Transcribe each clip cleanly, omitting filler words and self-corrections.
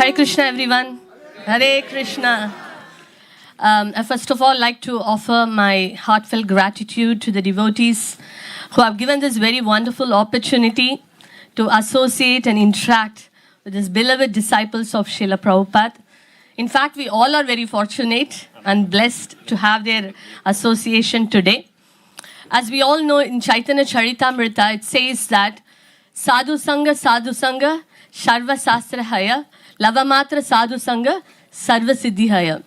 Hare Krishna, everyone. Hare Krishna. I first of all like to offer my heartfelt gratitude to the devotees who have given this very wonderful opportunity to associate and interact with these beloved disciples of Srila Prabhupada. In fact, we all are very fortunate and blessed to have their association today. As we all know, in Chaitanya Charitamrita, it says that Sadhu Sangha, Sharva Sastra Haya, Lavamatra Sadhu Sangha, Sarva Siddhi Haya.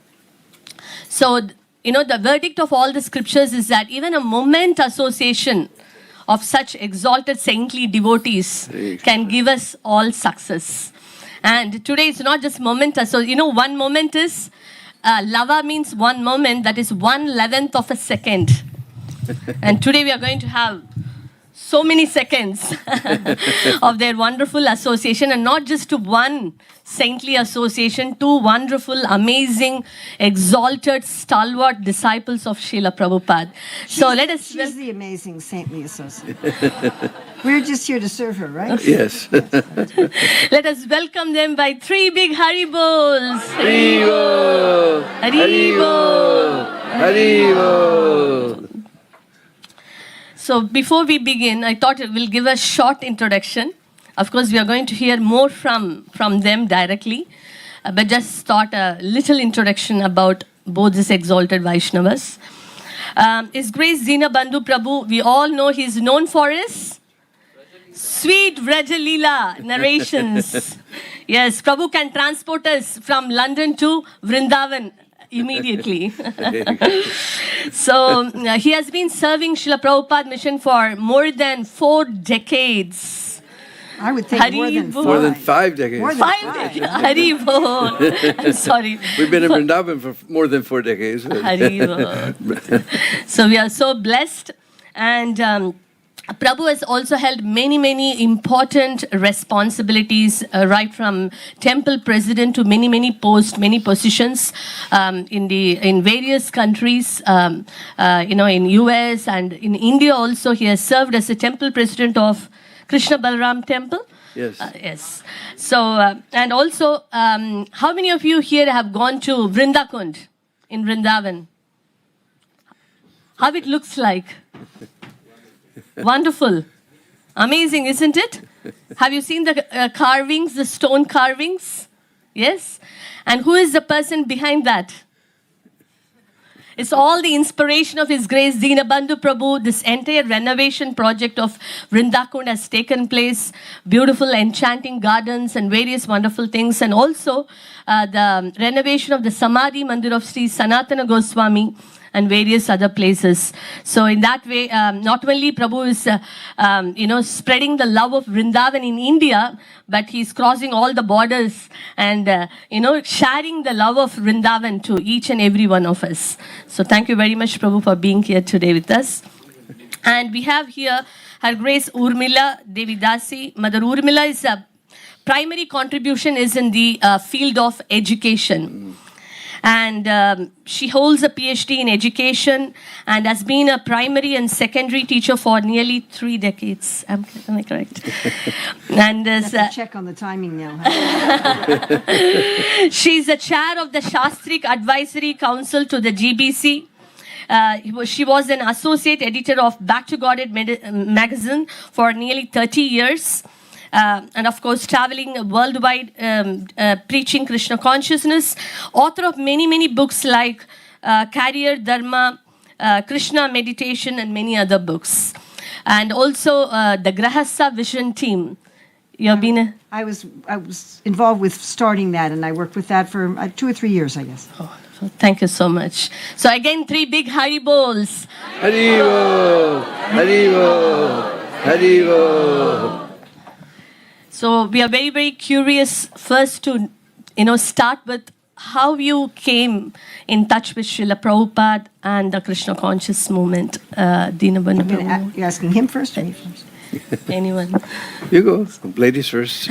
So, the verdict of all the scriptures is that even a moment association of such exalted saintly devotees can give us all success. And today it's not just moment. So, one moment is, lava means one moment, that is 1/11th of a second. And today we are going to have so many seconds of their wonderful association, and not just to one saintly association, two wonderful, amazing, exalted, stalwart disciples of Srila Prabhupada. She's the amazing saintly associate. We're just here to serve her, right? Yes. Let us welcome them by three big Haribols. Haribo! Haribo! Haribo! So before we begin, I thought we'll give a short introduction. Of course, we are going to hear more from them directly, but just thought a little introduction about both these exalted Vaishnavas. His Grace Deena Bandhu Prabhu, we all know he's known for his sweet Vraja Leela narrations. Yes, Prabhu can transport us from London to Vrindavan immediately. So he has been serving Srila Prabhupada mission for more than 4 decades. I would think more than 5. More than 5 decades. More than 5. Haribo. I'm sorry. We've been in Vrindavan for more than 4 decades. Haribo. So we are so blessed. And Prabhu has also held many important responsibilities, right from temple president to many posts, many positions in various countries, in US and in India also. He has served as a temple president of Krishna Balram Temple. Yes. Yes. So, and also, how many of you here have gone to Vrindakund in Vrindavan? How it looks like? Wonderful. Amazing, isn't it? Have you seen the carvings, the stone carvings? Yes? And who is the person behind that? It's all the inspiration of His Grace Deena Bandhu Prabhu. This entire renovation project of Vrindakund has taken place. Beautiful, enchanting gardens and various wonderful things. And also the renovation of the Samadhi Mandir of Sri Sanatana Goswami and various other places. So in that way, not only Prabhu is, spreading the love of Vrindavan in India, but he's crossing all the borders and, sharing the love of Vrindavan to each and every one of us. So thank you very much, Prabhu, for being here today with us. And we have here Her Grace Urmila, Devi Dasi. Mother Urmila is primary contribution is in the field of education. And she holds a PhD in education and has been a primary and secondary teacher for nearly 3 decades. Am I correct? And check on the timing now. She's the chair of the Shastrik Advisory Council to the GBC. She was an associate editor of Back to Godhead magazine for nearly 30 years. And of course, traveling worldwide, preaching Krishna consciousness, author of many books like Career, Dharma, Krishna Meditation, and many other books. And also the Grahastha Vision team. You have been I was involved with starting that, and I worked with that for 2 or 3 years, I guess. Oh, thank you so much. So again, 3 big Haribols. Haribo! Haribo! Haribo! So we are very curious first to, start with how you came in touch with Srila Prabhupada and the Krishna conscious movement, Deena Bandhu Prabhu. You're asking him first or me first? Anyone? You go. Ladies first.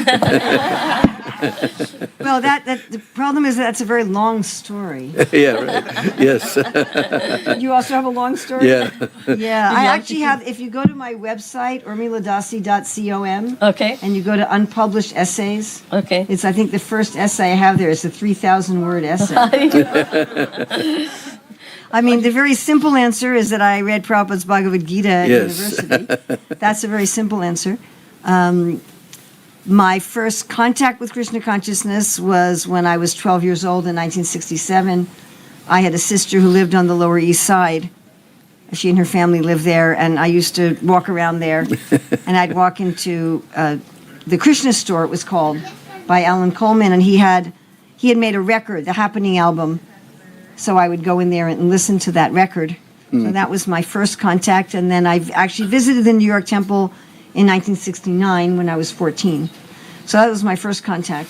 Well, the problem is that's a very long story. Yeah, right. Yes. You also have a long story? Yeah. Yeah, I actually have, if you go to my website, urmiladasi.com, Okay. and you go to unpublished essays, Okay. it's, I think, the first essay I have there is a 3,000-word essay. I mean, the very simple answer is that I read Prabhupada's Bhagavad Gita at Yes. university. That's a very simple answer. My first contact with Krishna consciousness was when I was 12 years old in 1967. I had a sister who lived on the Lower East Side. She and her family lived there, and I used to walk around there. And I'd walk into the Krishna store, it was called, by Alan Coleman, and he had made a record, the Happening album. So I would go in there and listen to that record. So that was my first contact. And then I actually visited the New York Temple in 1969 when I was 14. So that was my first contact,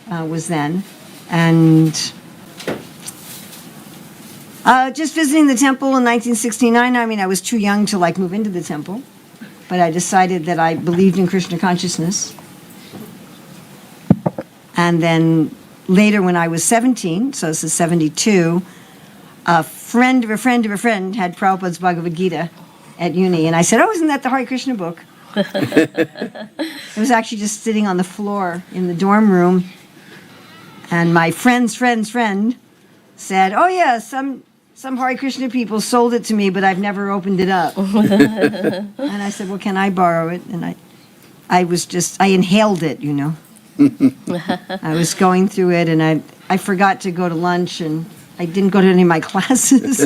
was then. And just visiting the temple in 1969, I mean, I was too young to like move into the temple. But I decided that I believed in Krishna consciousness. And then later, when I was 17, so this is 72, a friend of a friend of a friend had Prabhupada's Bhagavad Gita at uni. And I said, oh, isn't that the Hare Krishna book? It was actually just sitting on the floor in the dorm room. And my friend's friend said, oh, yeah, some Hare Krishna people sold it to me, but I've never opened it up. And I said, well, can I borrow it? And I inhaled it, you know. I was going through it, and I forgot to go to lunch, and I didn't go to any of my classes.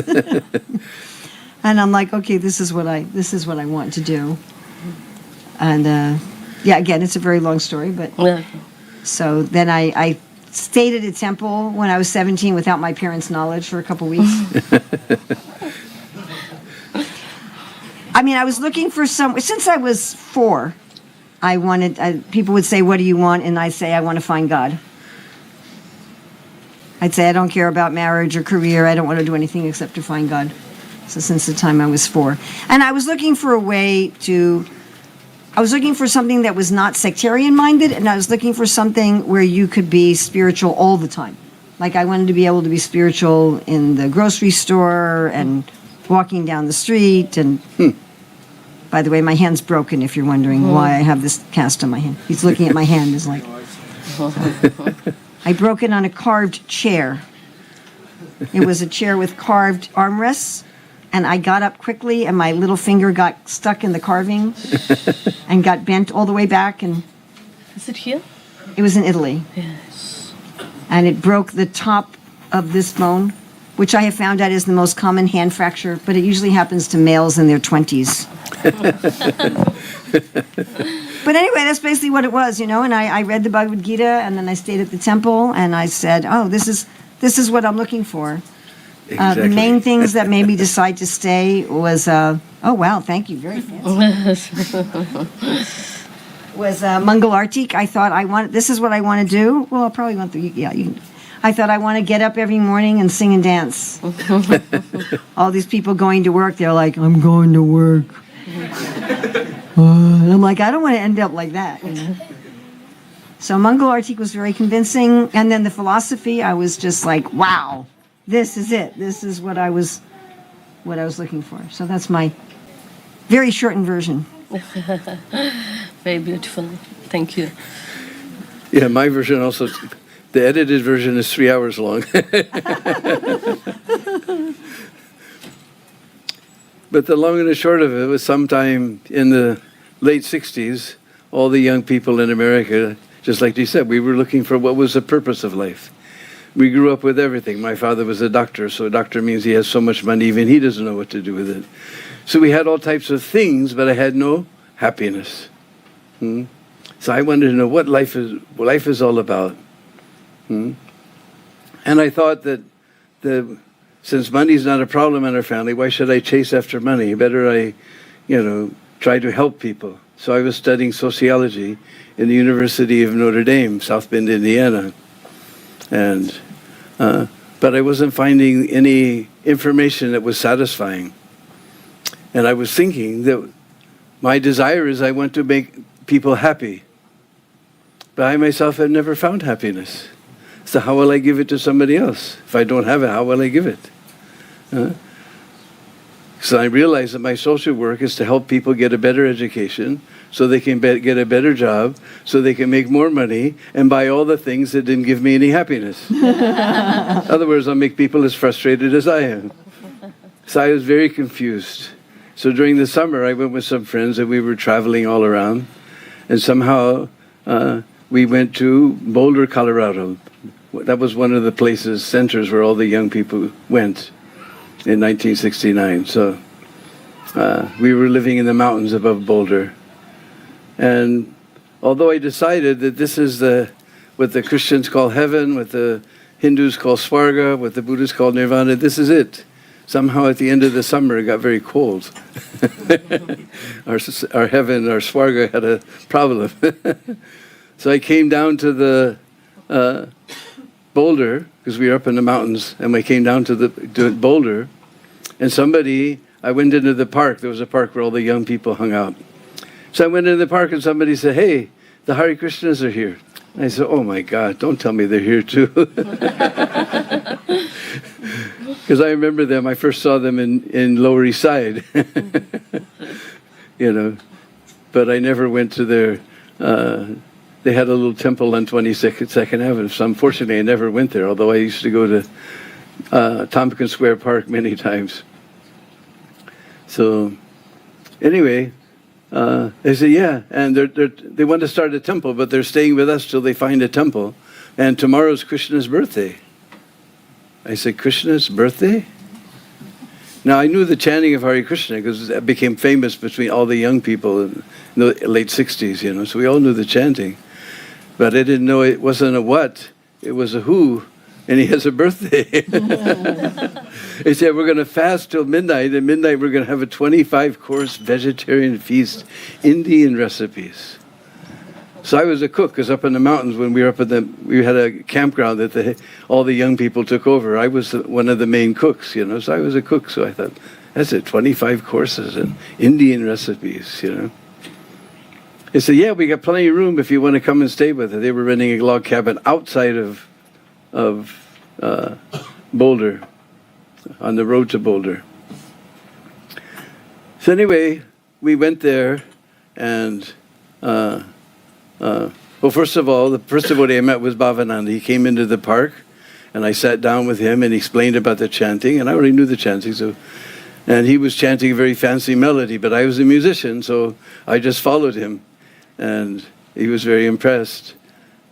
And I'm like, okay, this is what I want to do. And yeah, again, it's a very long story, but so then I stayed at a temple when I was 17 without my parents' knowledge for a couple weeks. I mean, I was looking for since I was 4. People would say, what do you want? And I'd say, I want to find God. I'd say, I don't care about marriage or career. I don't want to do anything except to find God. So since the time I was 4. And I was looking for something that was not sectarian-minded, and I was looking for something where you could be spiritual all the time. Like I wanted to be able to be spiritual in the grocery store and walking down the street and... By the way, my hand's broken, if you're wondering why I have this cast on my hand. He's looking at my hand, is like... I broke it on a carved chair. It was a chair with carved armrests, and I got up quickly, and my little finger got stuck in the carving and got bent all the way back. And Is it here? it was in Italy. Yes. And it broke the top of this bone, which I have found out is the most common hand fracture, but it usually happens to males in their 20s. But anyway, that's basically what it was, you know. And I read the Bhagavad Gita, and then I stayed at the temple, and I said, oh, this is what I'm looking for. Exactly. The main things that made me decide to stay was, oh, wow, thank you, very fancy. Was Mangal Artik. I thought, this is what I want to do. Well, I'll probably want the, yeah, you can. I thought I want to get up every morning and sing and dance. All these people going to work, they're like, I'm going to work. And I'm like, I don't want to end up like that. You know? So Mangal Artik was very convincing. And then the philosophy, I was just like, wow, this is it. This is what I was looking for. So that's my very shortened version. Very beautiful. Thank you. Yeah, my version also, the edited version is 3 hours long. But the long and the short of it was sometime in the late 60s, all the young people in America, just like you said, we were looking for what was the purpose of life. We grew up with everything. My father was a doctor, so a doctor means he has so much money, even he doesn't know what to do with it. So we had all types of things, but I had no happiness. So I wanted to know what life is all about. And I thought that since money's not a problem in our family, why should I chase after money? Better I, try to help people. So I was studying sociology in the University of Notre Dame, South Bend, Indiana. And but I wasn't finding any information that was satisfying. And I was thinking that my desire is I want to make people happy. but I myself have never found happiness. So how will I give it to somebody else? If I don't have it, how will I give it? So I realized that my social work is to help people get a better education so they can get a better job, so they can make more money and buy all the things that didn't give me any happiness. In other words, I'll make people as frustrated as I am. So I was very confused. So during the summer, I went with some friends and we were traveling all around. And somehow we went to Boulder, Colorado. That was one of the places, centers where all the young people went in 1969. So we were living in the mountains above Boulder. And although I decided that this is what the Christians call heaven, what the Hindus call Swarga, what the Buddhists call Nirvana, this is it. Somehow at the end of the summer it got very cold. Our heaven, our Swarga had a problem. So I came down to the Boulder, because we were up in the mountains, and we came down to Boulder, and I went into the park. There was a park where all the young people hung out. So I went into the park and somebody said, "Hey, the Hare Krishnas are here." And I said, "Oh my God, don't tell me they're here too." Because I remember them, I first saw them in Lower East Side. But I never went to their, they had a little temple on 22nd Avenue. So unfortunately I never went there, although I used to go to Tompkins Square Park many times. So anyway, they said, yeah, and they want to start a temple, but they're staying with us till they find a temple. And tomorrow's Krishna's birthday. I said, Krishna's birthday? Now, I knew the chanting of Hare Krishna because it became famous between all the young people in the late 60s, so we all knew the chanting. But I didn't know it wasn't a what, it was a who, and he has a birthday. He said, we're going to fast till midnight. At midnight, we're going to have a 25-course vegetarian feast, Indian recipes. So I was a cook, because up in the mountains, when we were we had a campground that all the young people took over. I was one of the main cooks, so I was a cook. So I thought, that's it, 25 courses and Indian recipes, They said, yeah, we got plenty of room if you want to come and stay with us. They were renting a log cabin outside of Boulder, on the road to Boulder. So anyway, we went there, and well, first of all, the first devotee I met was Bhavananda. He came into the park, and I sat down with him and he explained about the chanting, and I already knew the chanting, and he was chanting a very fancy melody, but I was a musician, so I just followed him, and he was very impressed.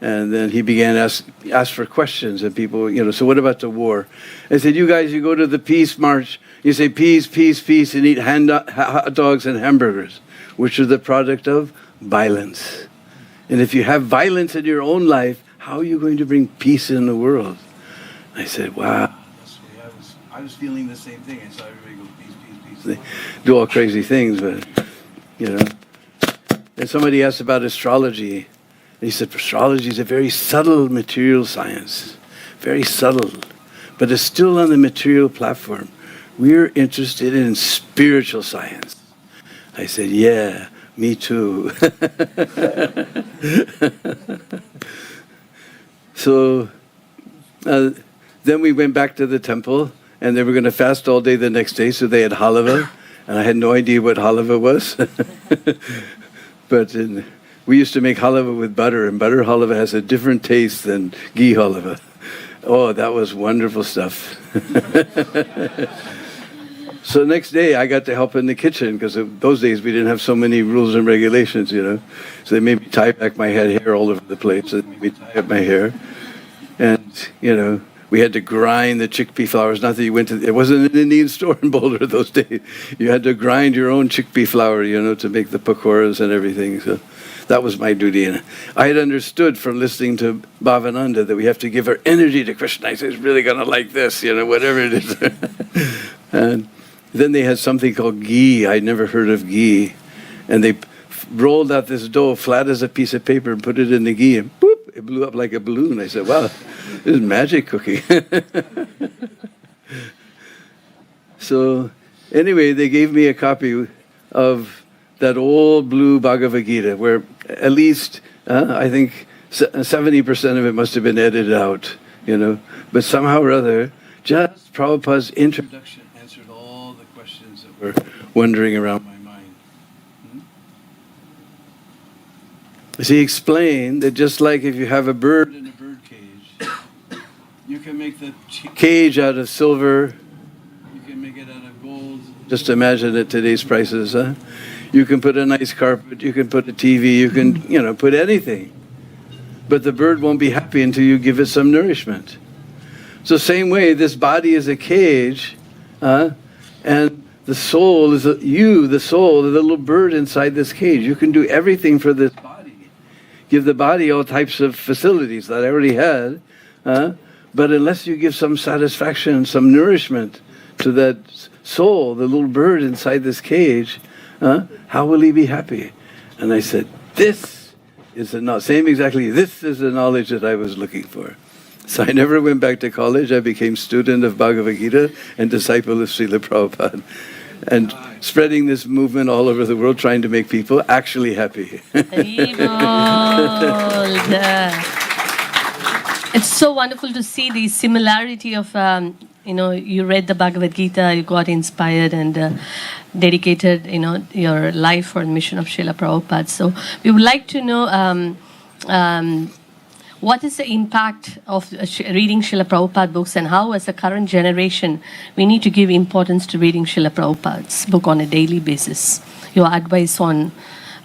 And then he began to ask for questions, and people, so what about the war? I said, you guys, you go to the peace march, you say peace, peace, peace, and eat hot dogs and hamburgers, which are the product of violence. And if you have violence in your own life, how are you going to bring peace in the world? I said, wow. I was feeling the same thing. I saw everybody go, peace, peace, peace. They do all crazy things, but, And somebody asked about astrology. And he said, astrology is a very subtle material science. Very subtle. But it's still on the material platform. We're interested in spiritual science. I said, yeah. Me too. So then we went back to the temple, and they were going to fast all day the next day, so they had halava, and I had no idea what halava was. But we used to make halava with butter, and butter halava has a different taste than ghee halava. Oh, that was wonderful stuff. So the next day, I got to help in the kitchen, because those days we didn't have so many rules and regulations, So they made me tie back my hair all over the place. So they made me tie up my hair. And, we had to grind the chickpea flours. Not that you went to, it wasn't an Indian store in Boulder those days. You had to grind your own chickpea flour, to make the pakoras and everything. So that was my duty. And I had understood from listening to Bhavananda that we have to give our energy to Krishna. I said, he's really going to like this, whatever it is. And then they had something called ghee. I'd never heard of ghee. And they rolled out this dough flat as a piece of paper and put it in the ghee, and boop, it blew up like a balloon. I said, wow, this is magic cooking. So anyway, they gave me a copy of that old blue Bhagavad Gita, where at least I think 70% of it must have been edited out, But somehow or other, just Prabhupada's introduction answered all the questions that were wandering around my mind. He explained that just like if you have a bird in a bird cage, you can make the cage out of silver, you can make it out of gold. Just imagine at today's prices, huh? You can put a nice carpet, you can put a TV, you can, put anything. But the bird won't be happy until you give it some nourishment. So same way, this body is a cage, and the soul is the soul, the little bird inside this cage. You can do everything for this body. Give the body all types of facilities that I already had, but unless you give some satisfaction, some nourishment to that soul, the little bird inside this cage, how will he be happy? And I said, this is the knowledge that I was looking for. So I never went back to college. I became student of Bhagavad Gita and disciple of Srila Prabhupada. And spreading this movement all over the world, trying to make people actually happy. It's so wonderful to see the similarity of, you read the Bhagavad Gita, you got inspired and dedicated, your life for the mission of Srila Prabhupada. So we would like to know what is the impact of reading Srila Prabhupada books, and how, as a current generation, we need to give importance to reading Srila Prabhupada's book on a daily basis? Your advice on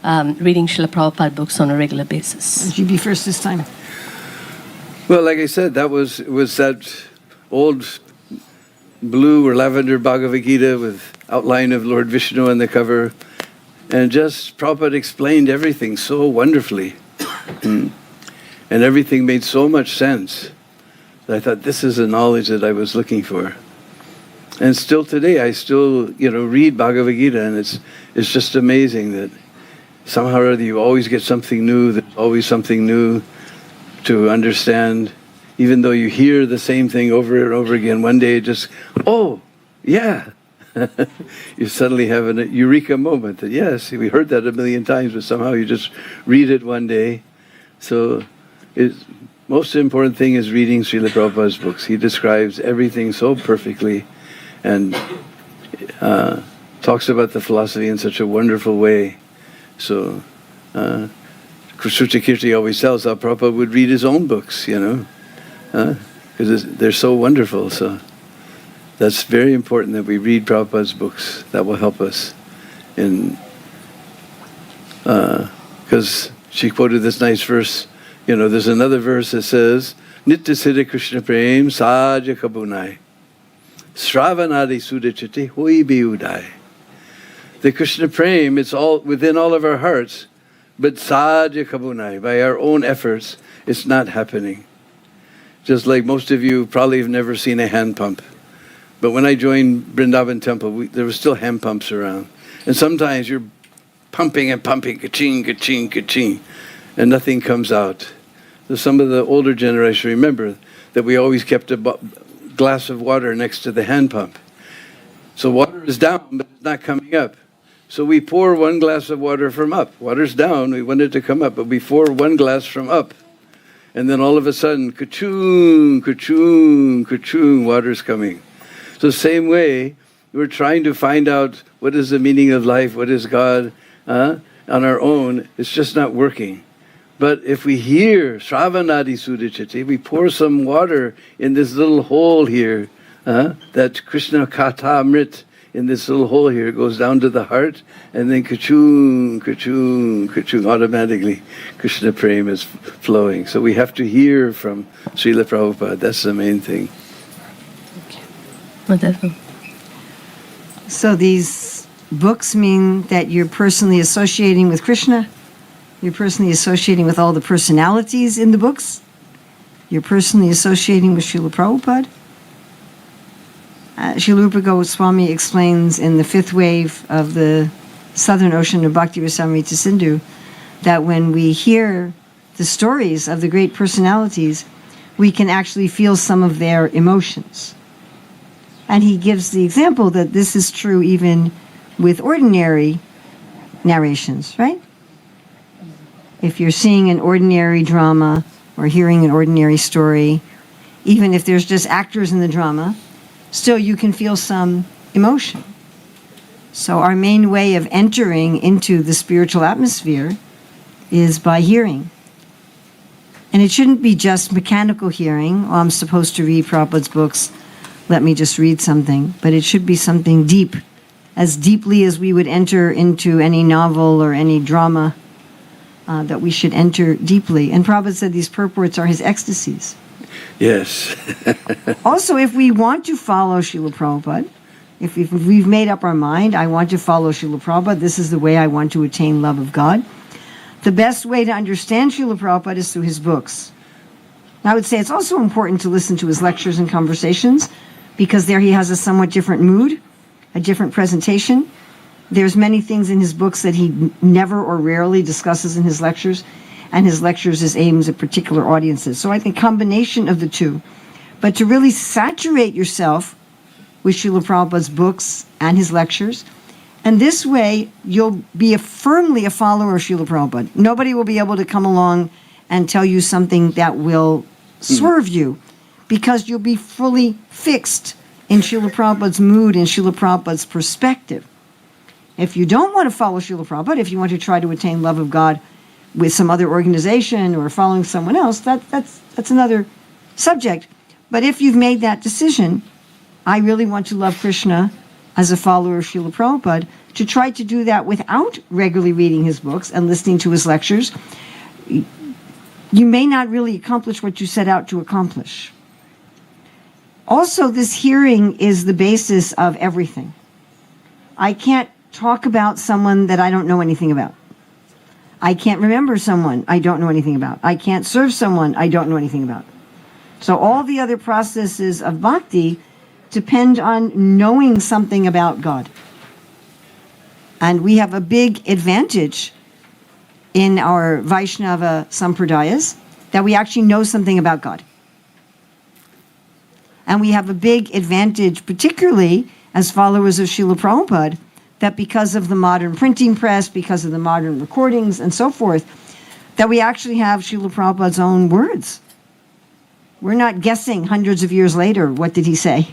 reading Srila Prabhupada books on a regular basis. Would you be first this time? Well, like I said, that was that old blue or lavender Bhagavad Gita with outline of Lord Vishnu on the cover. And just Prabhupada explained everything so wonderfully. And everything made so much sense that I thought, this is the knowledge that I was looking for. And still today, I still, read Bhagavad Gita, and it's just amazing that somehow or other you always get something new. There's always something new to understand. Even though you hear the same thing over and over again, one day it just, oh, yeah. You suddenly have a eureka moment that, yes, we heard that a million times, but somehow you just read it one day. So most important thing is reading Srila Prabhupada's books. He describes everything so perfectly and talks about the philosophy in such a wonderful way. So Shruta Kirti always tells how Prabhupada would read his own books, because they're so wonderful. So that's very important that we read Prabhupada's books. That will help us because she quoted this nice verse. There's another verse that says, Nitya Siddha Krishna Prem Saja Kabunai Sravanadi Sudachati Hui Biudai. The Krishna Prem, it's all within all of our hearts, but Saja Kabunai, by our own efforts, it's not happening. Just like most of you probably have never seen a hand pump. But when I joined Vrindavan Temple, there were still hand pumps around. And sometimes you're pumping and pumping, ka-ching, ka-ching, ka-ching, and nothing comes out. So some of the older generation remember that we always kept a glass of water next to the hand pump. So water is down, but it's not coming up. So we pour one glass of water from up. Water's down, we want it to come up, but we pour one glass from up. And then all of a sudden, ka-choong, ka-choong, ka-choong, water's coming. So same way, we're trying to find out what is the meaning of life, what is God, on our own. It's just not working. But if we hear Sravanadi Sudachati, we pour some water in this little hole here, that Krishna Katha Amrit, in this little hole here, it goes down to the heart, and then ka-choong, ka-choong, ka-choong, automatically Krishna Prem is flowing. So we have to hear from Srila Prabhupada. That's the main thing. Wonderful. So these books mean that you're personally associating with Krishna? You're personally associating with all the personalities in the books? You're personally associating with Srila Prabhupada? Srila Rupa Goswami explains in the fifth wave of the Southern Ocean of Bhakti Rasamrita Sindhu that when we hear the stories of the great personalities, we can actually feel some of their emotions. And he gives the example that this is true even with ordinary narrations, right? if you're seeing an ordinary drama or hearing an ordinary story, even if there's just actors in the drama, still you can feel some emotion. So our main way of entering into the spiritual atmosphere is by hearing. And it shouldn't be just mechanical hearing. Oh, I'm supposed to read Prabhupada's books. Let me just read something. But it should be something deep, as deeply as we would enter into any novel or any drama, that we should enter deeply. And Prabhupada said these purports are his ecstasies. Yes. Also, if we want to follow Srila Prabhupada, if we've made up our mind, I want to follow Srila Prabhupada, this is the way I want to attain love of God, the best way to understand Srila Prabhupada is through his books. I would say it's also important to listen to his lectures and conversations, because there he has a somewhat different mood, a different presentation. There's many things in his books that he never or rarely discusses in his lectures, and his lectures is aimed at particular audiences. So I think combination of the two. But to really saturate yourself with Srila Prabhupada's books and his lectures, and this way you'll be firmly a follower of Srila Prabhupada. Nobody will be able to come along and tell you something that will swerve you, because you'll be fully fixed in Srila Prabhupada's mood and Srila Prabhupada's perspective. If you don't want to follow Srila Prabhupada, if you want to try to attain love of God with some other organization or following someone else, that's another subject. But if you've made that decision, I really want to love Krishna as a follower of Srila Prabhupada, to try to do that without regularly reading his books and listening to his lectures, you may not really accomplish what you set out to accomplish. Also, this hearing is the basis of everything. I can't talk about someone that I don't know anything about. I can't remember someone I don't know anything about. I can't serve someone I don't know anything about. So all the other processes of bhakti depend on knowing something about God. And we have a big advantage in our Vaishnava sampradayas that we actually know something about God. And we have a big advantage, particularly as followers of Srila Prabhupada, that because of the modern printing press, because of the modern recordings and so forth, that we actually have Srila Prabhupada's own words. We're not guessing hundreds of years later, what did he say,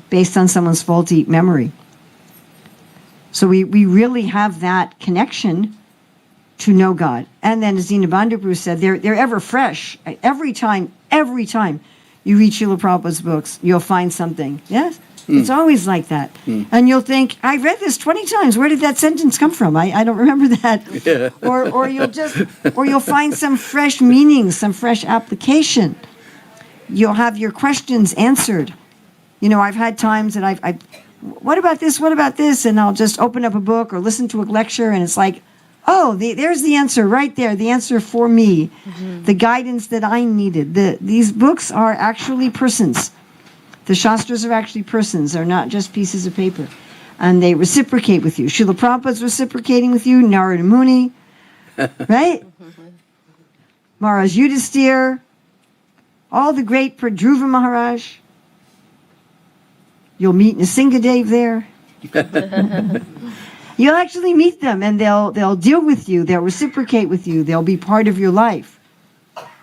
based on someone's faulty memory. So we really have that connection to know God. And then as Deena Bandhu said, they're ever fresh. Every time you read Srila Prabhupada's books, you'll find something. Yes? It's always like that. And you'll think, I read this 20 times. Where did that sentence come from? I don't remember that. Yeah. or you'll find some fresh meaning, some fresh application. You'll have your questions answered. You know, I've had times that I've what about this? What about this? And I'll just open up a book or listen to a lecture, and it's like, oh, there's the answer right there, the answer for me, the guidance that I needed. These books are actually persons. The Shastras are actually persons. They're not just pieces of paper. And they reciprocate with you. Srila Prabhupada's reciprocating with you, Narada Muni, right? Maharaj Yudhisthira, all the great Dhruva Maharaj. You'll meet Nrsingadev there. You'll actually meet them, and they'll deal with you. They'll reciprocate with you. They'll be part of your life.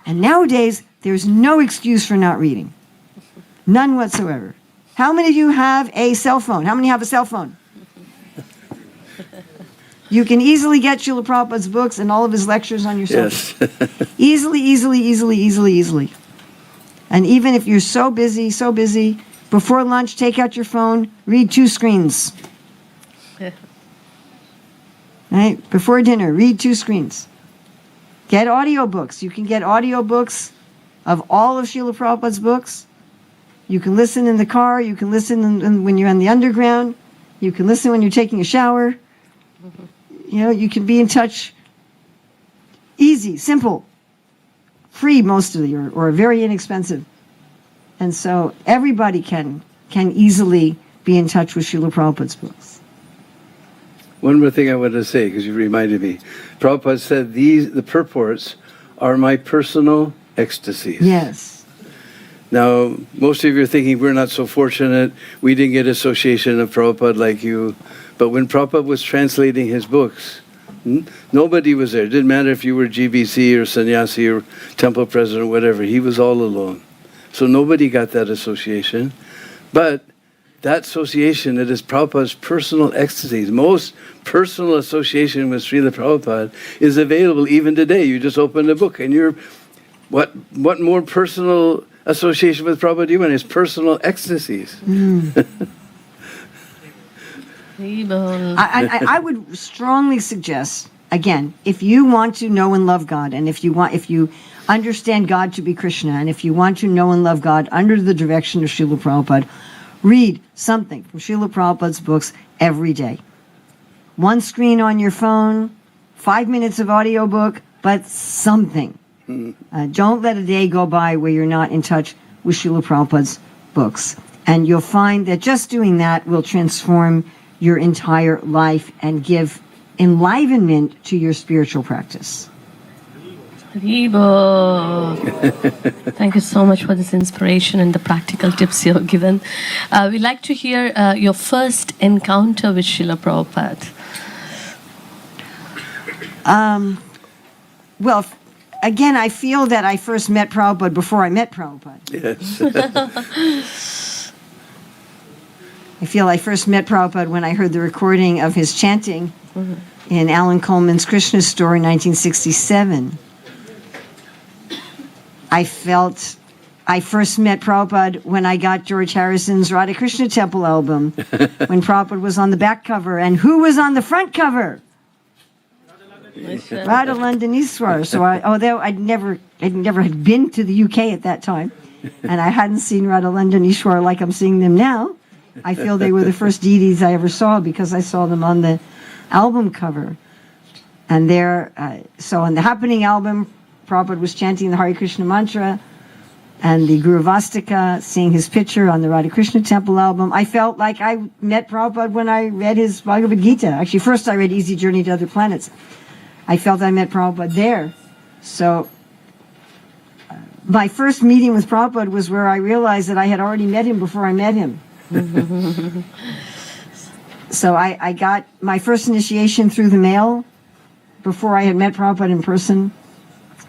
And nowadays, there's no excuse for not reading. None whatsoever. How many of you have a cell phone? How many have a cell phone? You can easily get Srila Prabhupada's books and all of his lectures on your cell phone. Yes. Easily. And even if you're so busy, before lunch, take out your phone, read 2 screens. Right? Before dinner, read 2 screens. Get audiobooks. You can get audiobooks of all of Srila Prabhupada's books. You can listen in the car. You can listen when you're on the underground. You can listen when you're taking a shower. You know, you can be in touch. Easy, simple, free mostly, or very inexpensive. And so everybody can easily be in touch with Srila Prabhupada's books. One more thing I wanted to say, because you reminded me. Prabhupada said the purports are my personal ecstasies. Yes. Now, most of you are thinking we're not so fortunate. We didn't get association of Prabhupada like you. But when Prabhupada was translating his books, Nobody was there. It didn't matter if you were GBC or sannyasi or temple president or whatever. He was all alone. So nobody got that association. But that association, it is Prabhupada's personal ecstasies. Most personal association with Srila Prabhupada is available even today. You just open the book and you're, what more personal association with Prabhupada do you want? His personal ecstasies. I would strongly suggest, again, if you want to know and love God, and if you understand God to be Krishna, and if you want to know and love God under the direction of Srila Prabhupada, read something from Srila Prabhupada's books every day. One screen on your phone, 5 minutes of audiobook, but something. Don't let a day go by where you're not in touch with Srila Prabhupada's books. And you'll find that just doing that will transform your entire life and give enlivenment to your spiritual practice. Haribo. Thank you so much for this inspiration and the practical tips you have given. We'd like to hear your first encounter with Srila Prabhupada. Well, again, I feel that I first met Prabhupada before I met Prabhupada. Yes. I feel I first met Prabhupada when I heard the recording of his chanting in Alan Coleman's Krishna Store in 1967. I felt I first met Prabhupada when I got George Harrison's Radha Krishna Temple album, when Prabhupada was on the back cover. And who was on the front cover? Radha Londonishwar. So although I'd never had been to the UK at that time, and I hadn't seen Radha Londonishwar like I'm seeing them now, I feel they were the first deities I ever saw because I saw them on the album cover. And so on the Happening album, Prabhupada was chanting the Hare Krishna mantra, and the Guru Vastika, seeing his picture on the Radha Krishna Temple album. I felt like I met Prabhupada when I read his Bhagavad Gita. Actually, first I read Easy Journey to Other Planets. I felt I met Prabhupada there. So my first meeting with Prabhupada was where I realized that I had already met him before I met him. So I got my first initiation through the mail before I had met Prabhupada in person.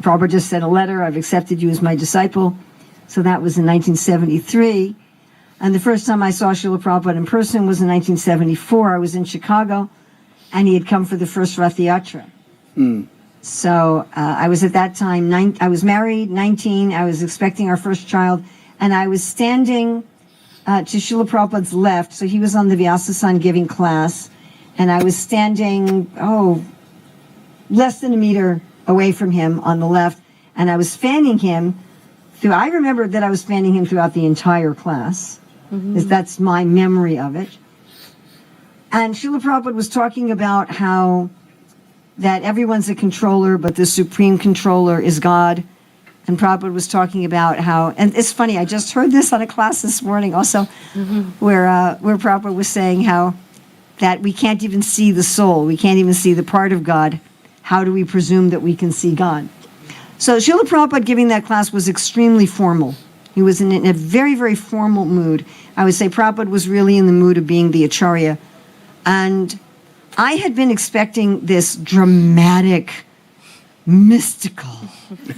Prabhupada just sent a letter, I've accepted you as my disciple. So that was in 1973. And the first time I saw Srila Prabhupada in person was in 1974. I was in Chicago, and he had come for the first Rath Yatra. So I was at that time, I was married, 19, I was expecting our first child, and I was standing to Srila Prabhupada's left. So he was on the Vyasasan giving class, and I was standing, less than a meter away from him on the left, and I was fanning him I remember that I was fanning him throughout the entire class. That's my memory of it. And Srila Prabhupada was talking about how that everyone's a controller, but the supreme controller is God. And Prabhupada was talking about how, and it's funny, I just heard this on a class this morning also, where Prabhupada was saying how that we can't even see the soul, we can't even see the part of God. How do we presume that we can see God? So Srila Prabhupada giving that class was extremely formal. He was in a very, very formal mood. I would say Prabhupada was really in the mood of being the Acharya. And I had been expecting this dramatic, mystical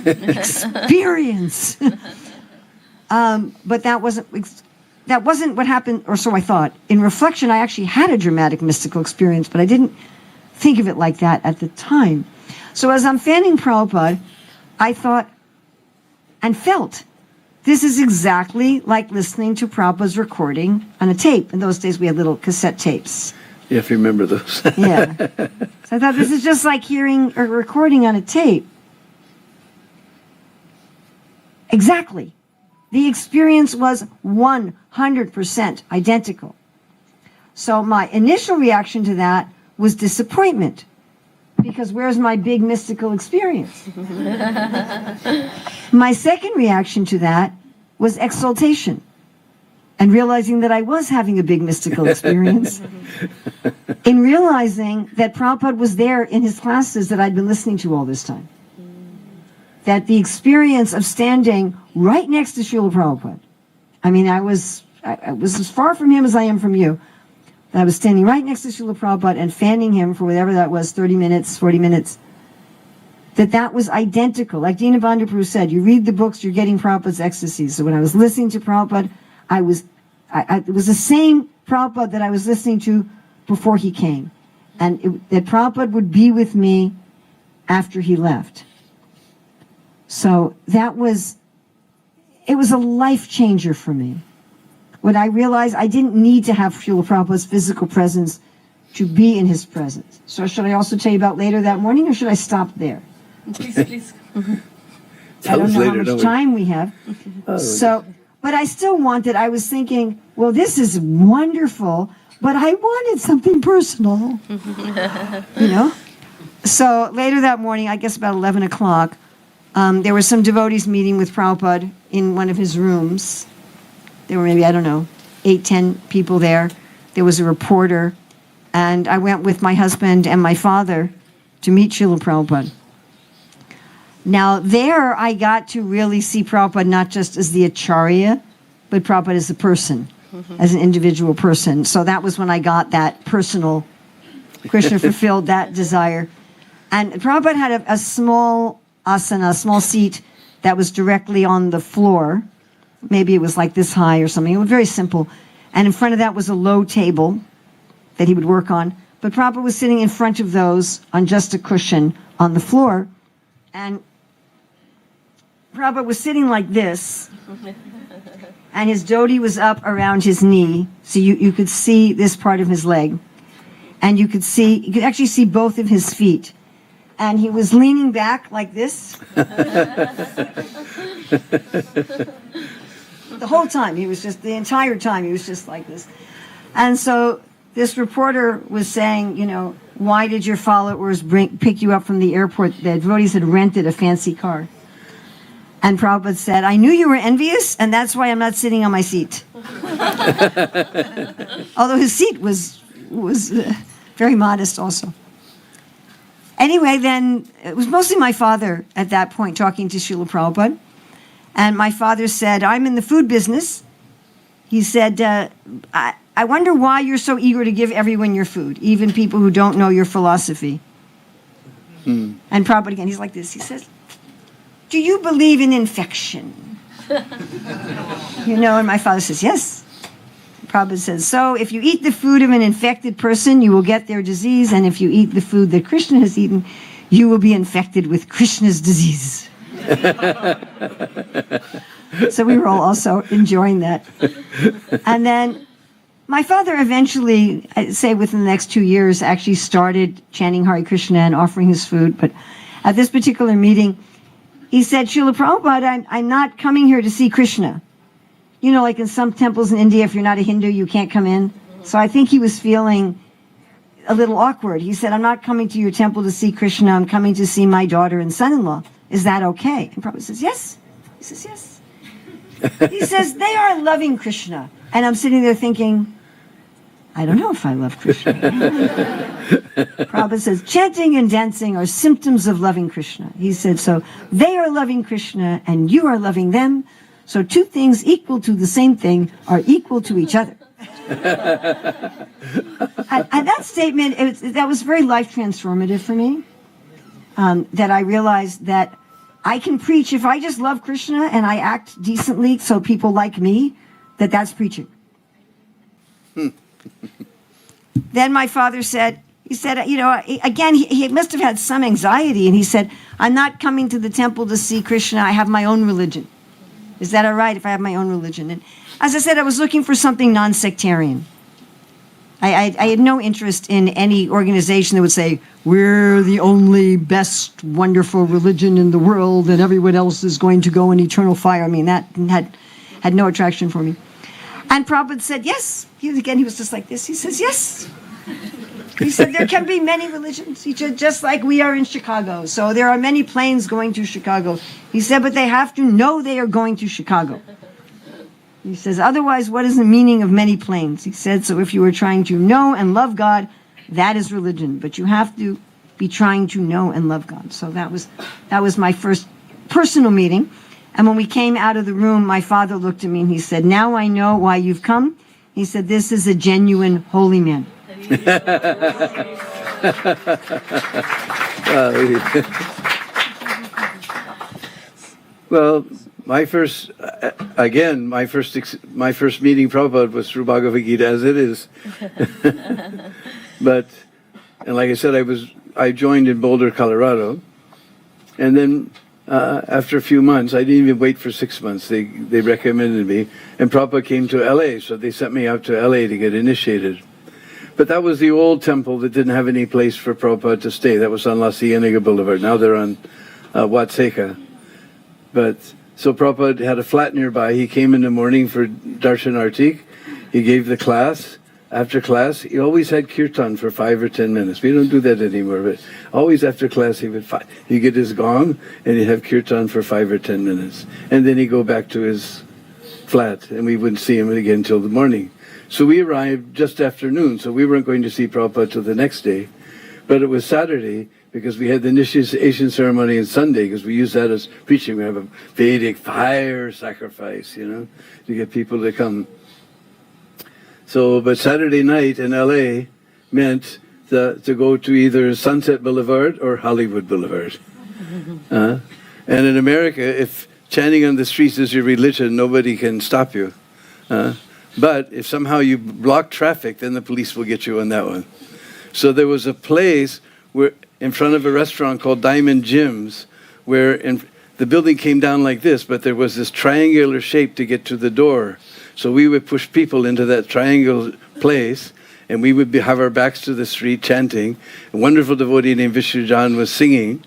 experience. But that wasn't what happened, or so I thought. In reflection, I actually had a dramatic, mystical experience, but I didn't think of it like that at the time. So as I'm fanning Prabhupada, I thought and felt, this is exactly like listening to Prabhupada's recording on a tape. In those days, we had little cassette tapes. Yeah, if you remember those. Yeah. So I thought, this is just like hearing a recording on a tape. Exactly. The experience was 100% identical. So my initial reaction to that was disappointment. Because where's my big mystical experience? My second reaction to that was exaltation. And realizing that I was having a big mystical experience. In realizing that Prabhupada was there in his classes that I'd been listening to all this time. That the experience of standing right next to Srila Prabhupada, I mean, I was as far from him as I am from you, that I was standing right next to Srila Prabhupada and fanning him for whatever that was, 30 minutes, 40 minutes, that was identical. Like Deena Bandhu said, you read the books, you're getting Prabhupada's ecstasy. So when I was listening to Prabhupada, it was the same Prabhupada that I was listening to before he came. And that Prabhupada would be with me after he left. So it was a life changer for me. When I realized I didn't need to have Srila Prabhupada's physical presence to be in his presence. So should I also tell you about later that morning, or should I stop there? Please, please. I don't know how much time we have. So, but I still I was thinking, well, this is wonderful, but I wanted something personal. So later that morning, I guess about 11 o'clock, there were some devotees meeting with Prabhupada in one of his rooms. There were maybe, 8, 10 people there. There was a reporter, and I went with my husband and my father to meet Srila Prabhupada. Now there I got to really see Prabhupada not just as the Acharya, but Prabhupada as a person, as an individual person. So that was when I got that personal, Krishna fulfilled that desire. And Prabhupada had a small asana, a small seat that was directly on the floor. Maybe it was like this high or something. It was very simple. And in front of that was a low table that he would work on. But Prabhupada was sitting in front of those on just a cushion on the floor. And Prabhupada was sitting like this. And his dhoti was up around his knee. So you could see this part of his leg. And you could actually see both of his feet. And he was leaning back like this. The whole time, the entire time, he was just like this. And so this reporter was saying, why did your followers pick you up from the airport? The devotees had rented a fancy car. And Prabhupada said, I knew you were envious, and that's why I'm not sitting on my seat. Although his seat was very modest also. Anyway, then, it was mostly my father at that point talking to Srila Prabhupada. And my father said, I'm in the food business. He said, I wonder why you're so eager to give everyone your food, even people who don't know your philosophy. And Prabhupada again, he's like this. He says, do you believe in infection? And my father says, yes. Prabhupada says, so if you eat the food of an infected person, you will get their disease. And if you eat the food that Krishna has eaten, you will be infected with Krishna's disease. So we were all also enjoying that. And then my father eventually, I'd say within the next 2 years, actually started chanting Hare Krishna and offering his food. But at this particular meeting, he said, Srila Prabhupada, I'm not coming here to see Krishna. Like in some temples in India, if you're not a Hindu, you can't come in. So I think he was feeling a little awkward. He said, I'm not coming to your temple to see Krishna. I'm coming to see my daughter and son-in-law. Is that okay? And Prabhupada says, yes. He says, yes. He says, they are loving Krishna. And I'm sitting there thinking, I don't know if I love Krishna. Prabhupada says, chanting and dancing are symptoms of loving Krishna. He said, so they are loving Krishna and you are loving them. So two things equal to the same thing are equal to each other. And that statement, that was very life transformative for me. That I realized that I can preach if I just love Krishna and I act decently so people like me, that's preaching. Then my father said, again, he must have had some anxiety, and he said, I'm not coming to the temple to see Krishna, I have my own religion. Is that all right if I have my own religion? And as I said, I was looking for something non-sectarian. I had no interest in any organization that would say, we're the only best, wonderful religion in the world and everyone else is going to go in eternal fire. I mean, that had no attraction for me. And Prabhupada said, yes. He was just like this. He says, yes. He said, there can be many religions. He said, just like we are in Chicago. So there are many planes going to Chicago. He said, but they have to know they are going to Chicago. He says, otherwise, what is the meaning of many planes? He said, so if you are trying to know and love God, that is religion. But you have to be trying to know and love God. So that was my first personal meeting. And when we came out of the room, my father looked at me and he said, now I know why you've come. He said, this is a genuine holy man. Well, my first meeting Prabhupada was through Bhagavad Gita, as it is. But, and like I said, I joined in Boulder, Colorado, and then after a few months, I didn't even wait for 6 months. They recommended me, and Prabhupada came to LA, so they sent me out to LA to get initiated. But that was the old temple that didn't have any place for Prabhupada to stay. That was on La Cienega Boulevard. Now they're on Watseka. But so Prabhupada had a flat nearby. He came in the morning for Darshan Artik. He gave the class. After class, he always had kirtan for 5 or 10 minutes. We don't do that anymore, but always after class he'd get his gong and he'd have kirtan for 5 or 10 minutes. And then he'd go back to his flat and we wouldn't see him again till the morning. So we arrived just after noon, so we weren't going to see Prabhupada till the next day. But it was Saturday because we had the initiation ceremony on Sunday because we use that as preaching. We have a Vedic fire sacrifice, to get people to come. So, but Saturday night in LA meant to go to either Sunset Boulevard or Hollywood Boulevard. And in America, if chanting on the streets is your religion, nobody can stop you. But if somehow you block traffic, then the police will get you on that one. So there was a place where, in front of a restaurant called Diamond Jim's, where the building came down like this, but there was this triangular shape to get to the door. So we would push people into that triangle place, and we would have our backs to the street chanting. A wonderful devotee named Vishnu John was singing,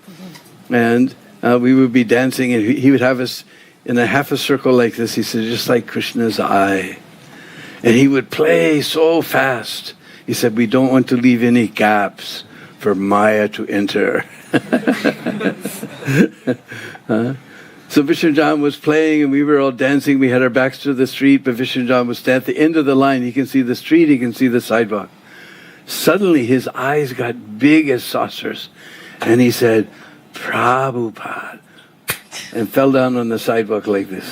and we would be dancing, and he would have us in a half a circle like this. He said, just like Krishna's eye. And he would play so fast. He said, we don't want to leave any gaps for Maya to enter. So Vishnu John was playing and we were all dancing. We had our backs to the street, but Vishnu John was at the end of the line. He can see the street, he can see the sidewalk. Suddenly his eyes got big as saucers. And he said, Prabhupada, and fell down on the sidewalk like this.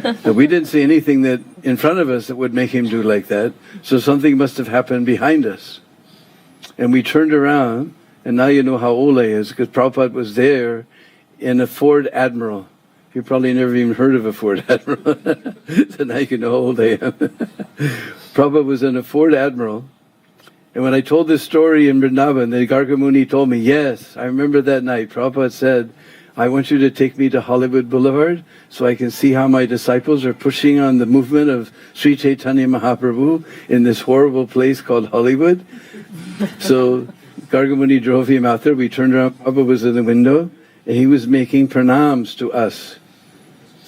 But we didn't see anything that in front of us that would make him do like that. So something must have happened behind us. And we turned around, and now you know how old I is, because Prabhupada was there in a Ford Admiral. You probably never even heard of a Ford Admiral. So now you know how old I am. Prabhupada was in a Ford Admiral. And when I told this story in Vrindavan, the Garga Muni told me, yes, I remember that night. Prabhupada said, I want you to take me to Hollywood Boulevard so I can see how my disciples are pushing on the movement of Sri Chaitanya Mahaprabhu in this horrible place called Hollywood. So Garga Muni drove him out there. We turned around. Prabhupada was in the window and he was making pranams to us.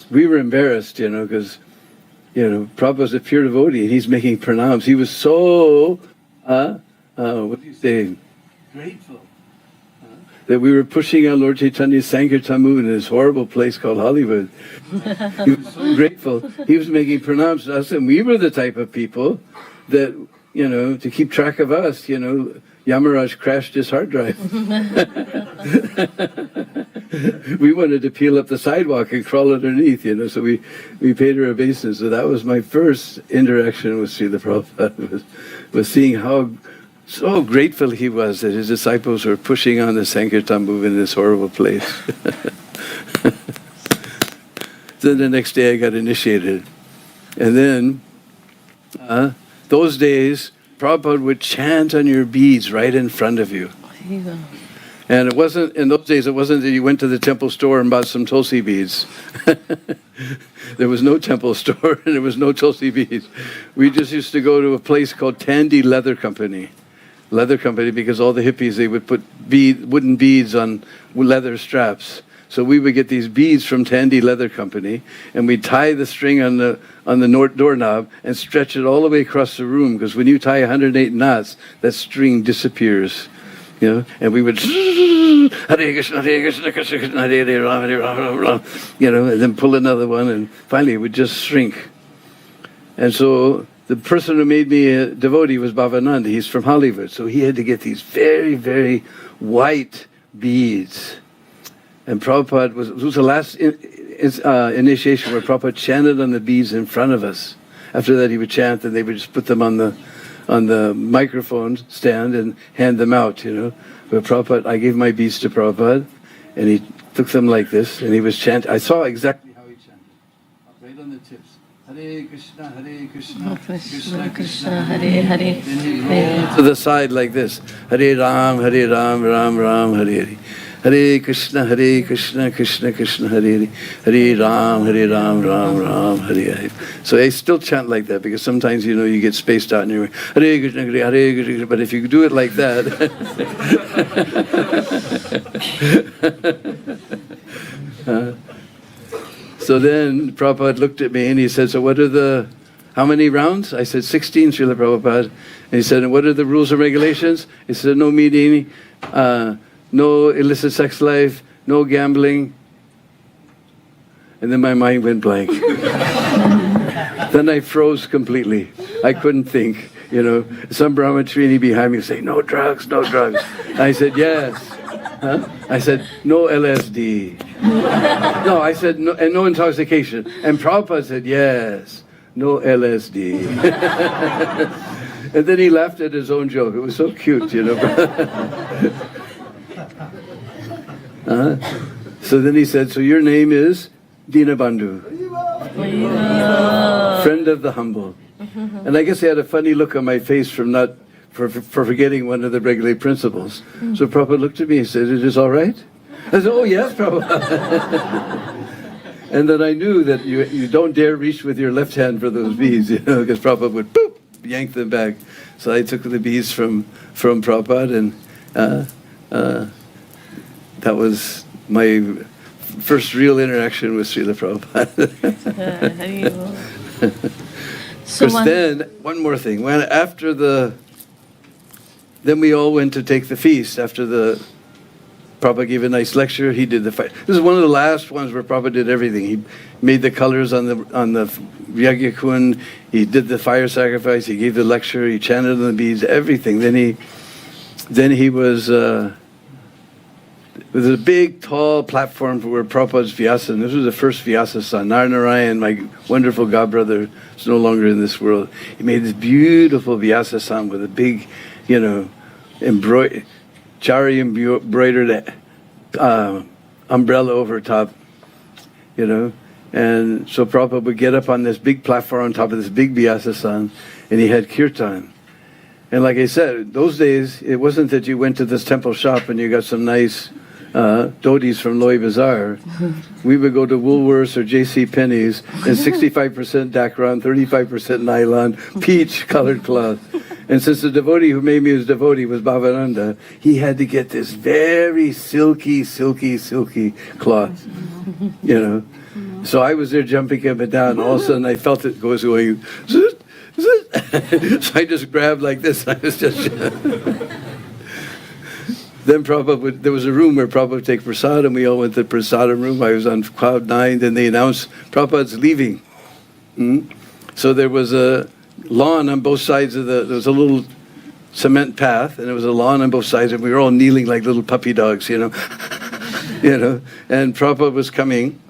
We were embarrassed, because, Prabhupada's a pure devotee and he's making pranams. He was so, what do you say, grateful. That we were pushing on Lord Chaitanya's Sankirtan movement in this horrible place called Hollywood. He was so grateful. He was making pranams to us, and we were the type of people that, to keep track of us, Yamaraj crashed his hard drive. We wanted to peel up the sidewalk and crawl underneath, so we paid her obeisance. So that was my first interaction with Srila Prabhupada, was seeing how so grateful he was that his disciples were pushing on the Sankirtan movement in this horrible place. Then the next day I got initiated. And then, those days, Prabhupada would chant on your beads right in front of you. And it wasn't, in those days, it wasn't that you went to the temple store and bought some Tulsi beads. There was no temple store and there was no Tulsi beads. We just used to go to a place called Tandy Leather Company. Leather company, because all the hippies, they would put wooden beads on leather straps. So we would get these beads from Tandy Leather Company, and we'd tie the string on the doorknob and stretch it all the way across the room, because when you tie 108 knots, that string disappears. And we would, Hare Krishna, Krishna Krishna, Hare Hare, Rama Hare Rama, Rama, and then pull another one, and finally it would just shrink. And so the person who made me a devotee was Bhavananda. He's from Hollywood, so he had to get these very, very white beads. And Prabhupada was the last initiation where Prabhupada chanted on the beads in front of us. after that he would chant, and they would just put them on the microphone stand and hand them out, you know. But Prabhupada, I gave my beads to Prabhupada, and he took them like this, and he was chanting. I saw exactly how he chanted, right on the tips. Hare Krishna, Hare Krishna, Krishna Krishna, Hare Hare. Then he rolled to the side like this. Hare Ram, Ram Ram, Hare Hare. Hare Krishna, Krishna Krishna, Hare Hare. Hare Ram, Ram Ram, Hare Hare. So I still chant like that, because sometimes, you know, you get spaced out and you're Hare Krishna, Hare Krishna. But if you do it like that, so then Prabhupada looked at me and he said, so how many rounds? I said, 16, Srila Prabhupada. And he said, and what are the rules and regulations? He said, no meeting, no illicit sex life, no gambling. And then my mind went blank. Then I froze completely. I couldn't think, you know. Some brahmachari behind me saying, no drugs, no drugs. I said, yes. Huh? I said, no LSD. No, I said, no, and no intoxication. And Prabhupada said, yes, no LSD. And then he laughed at his own joke. It was so cute, you know. So then he said, so your name is Deena Bandhu, friend of the humble. And I guess he had a funny look on my face for forgetting one of the regulated principles. So Prabhupada looked at me and said, it is all right? I said, oh yes, Prabhupada. And then I knew that you don't dare reach with your left hand for those beads, you know, because Prabhupada would boop, yank them back. So I took the beads from Prabhupada, and that was my first real interaction with Srila Prabhupada. Then, one more thing. Then we all went to take the feast after the Prabhupada gave a nice lecture. He did the fire. This is one of the last ones where Prabhupada did everything. He made the colors on the Yagya Kund. He did the fire sacrifice. He gave the lecture. He chanted on the beads. Everything. Then he was. There was a big, tall platform for where Prabhupada's Vyasa. And this was the first Vyasa son. Narnarayan, my wonderful godbrother, is no longer in this world. He made this beautiful Vyasa son with a big, you know, chari embroidered umbrella over top, you know. And so Prabhupada would get up on this big platform on top of this big Vyasa sun, and he had kirtan. And like I said, those days, it wasn't that you went to this temple shop and you got some nice dhotis from Loi Bazaar. We would go to Woolworths or J.C. Penney's, and 65% Dacron, 35% nylon, peach-colored cloth. And since the devotee who made me his devotee was Bhavananda, he had to get this very silky cloth, you know. So I was there jumping up and down. All of a sudden, I felt it going, zzz, zzz. So I just grabbed like this. I was just... Then Prabhupada there was a room where Prabhupada would take prasad, and we all went to the prasadam room. I was on cloud 9. Then they announced Prabhupada's leaving. So there was a lawn on both sides of there was a little cement path, and there was a lawn on both sides, and we were all kneeling like little puppy dogs, you know. You know, and Prabhupada was coming,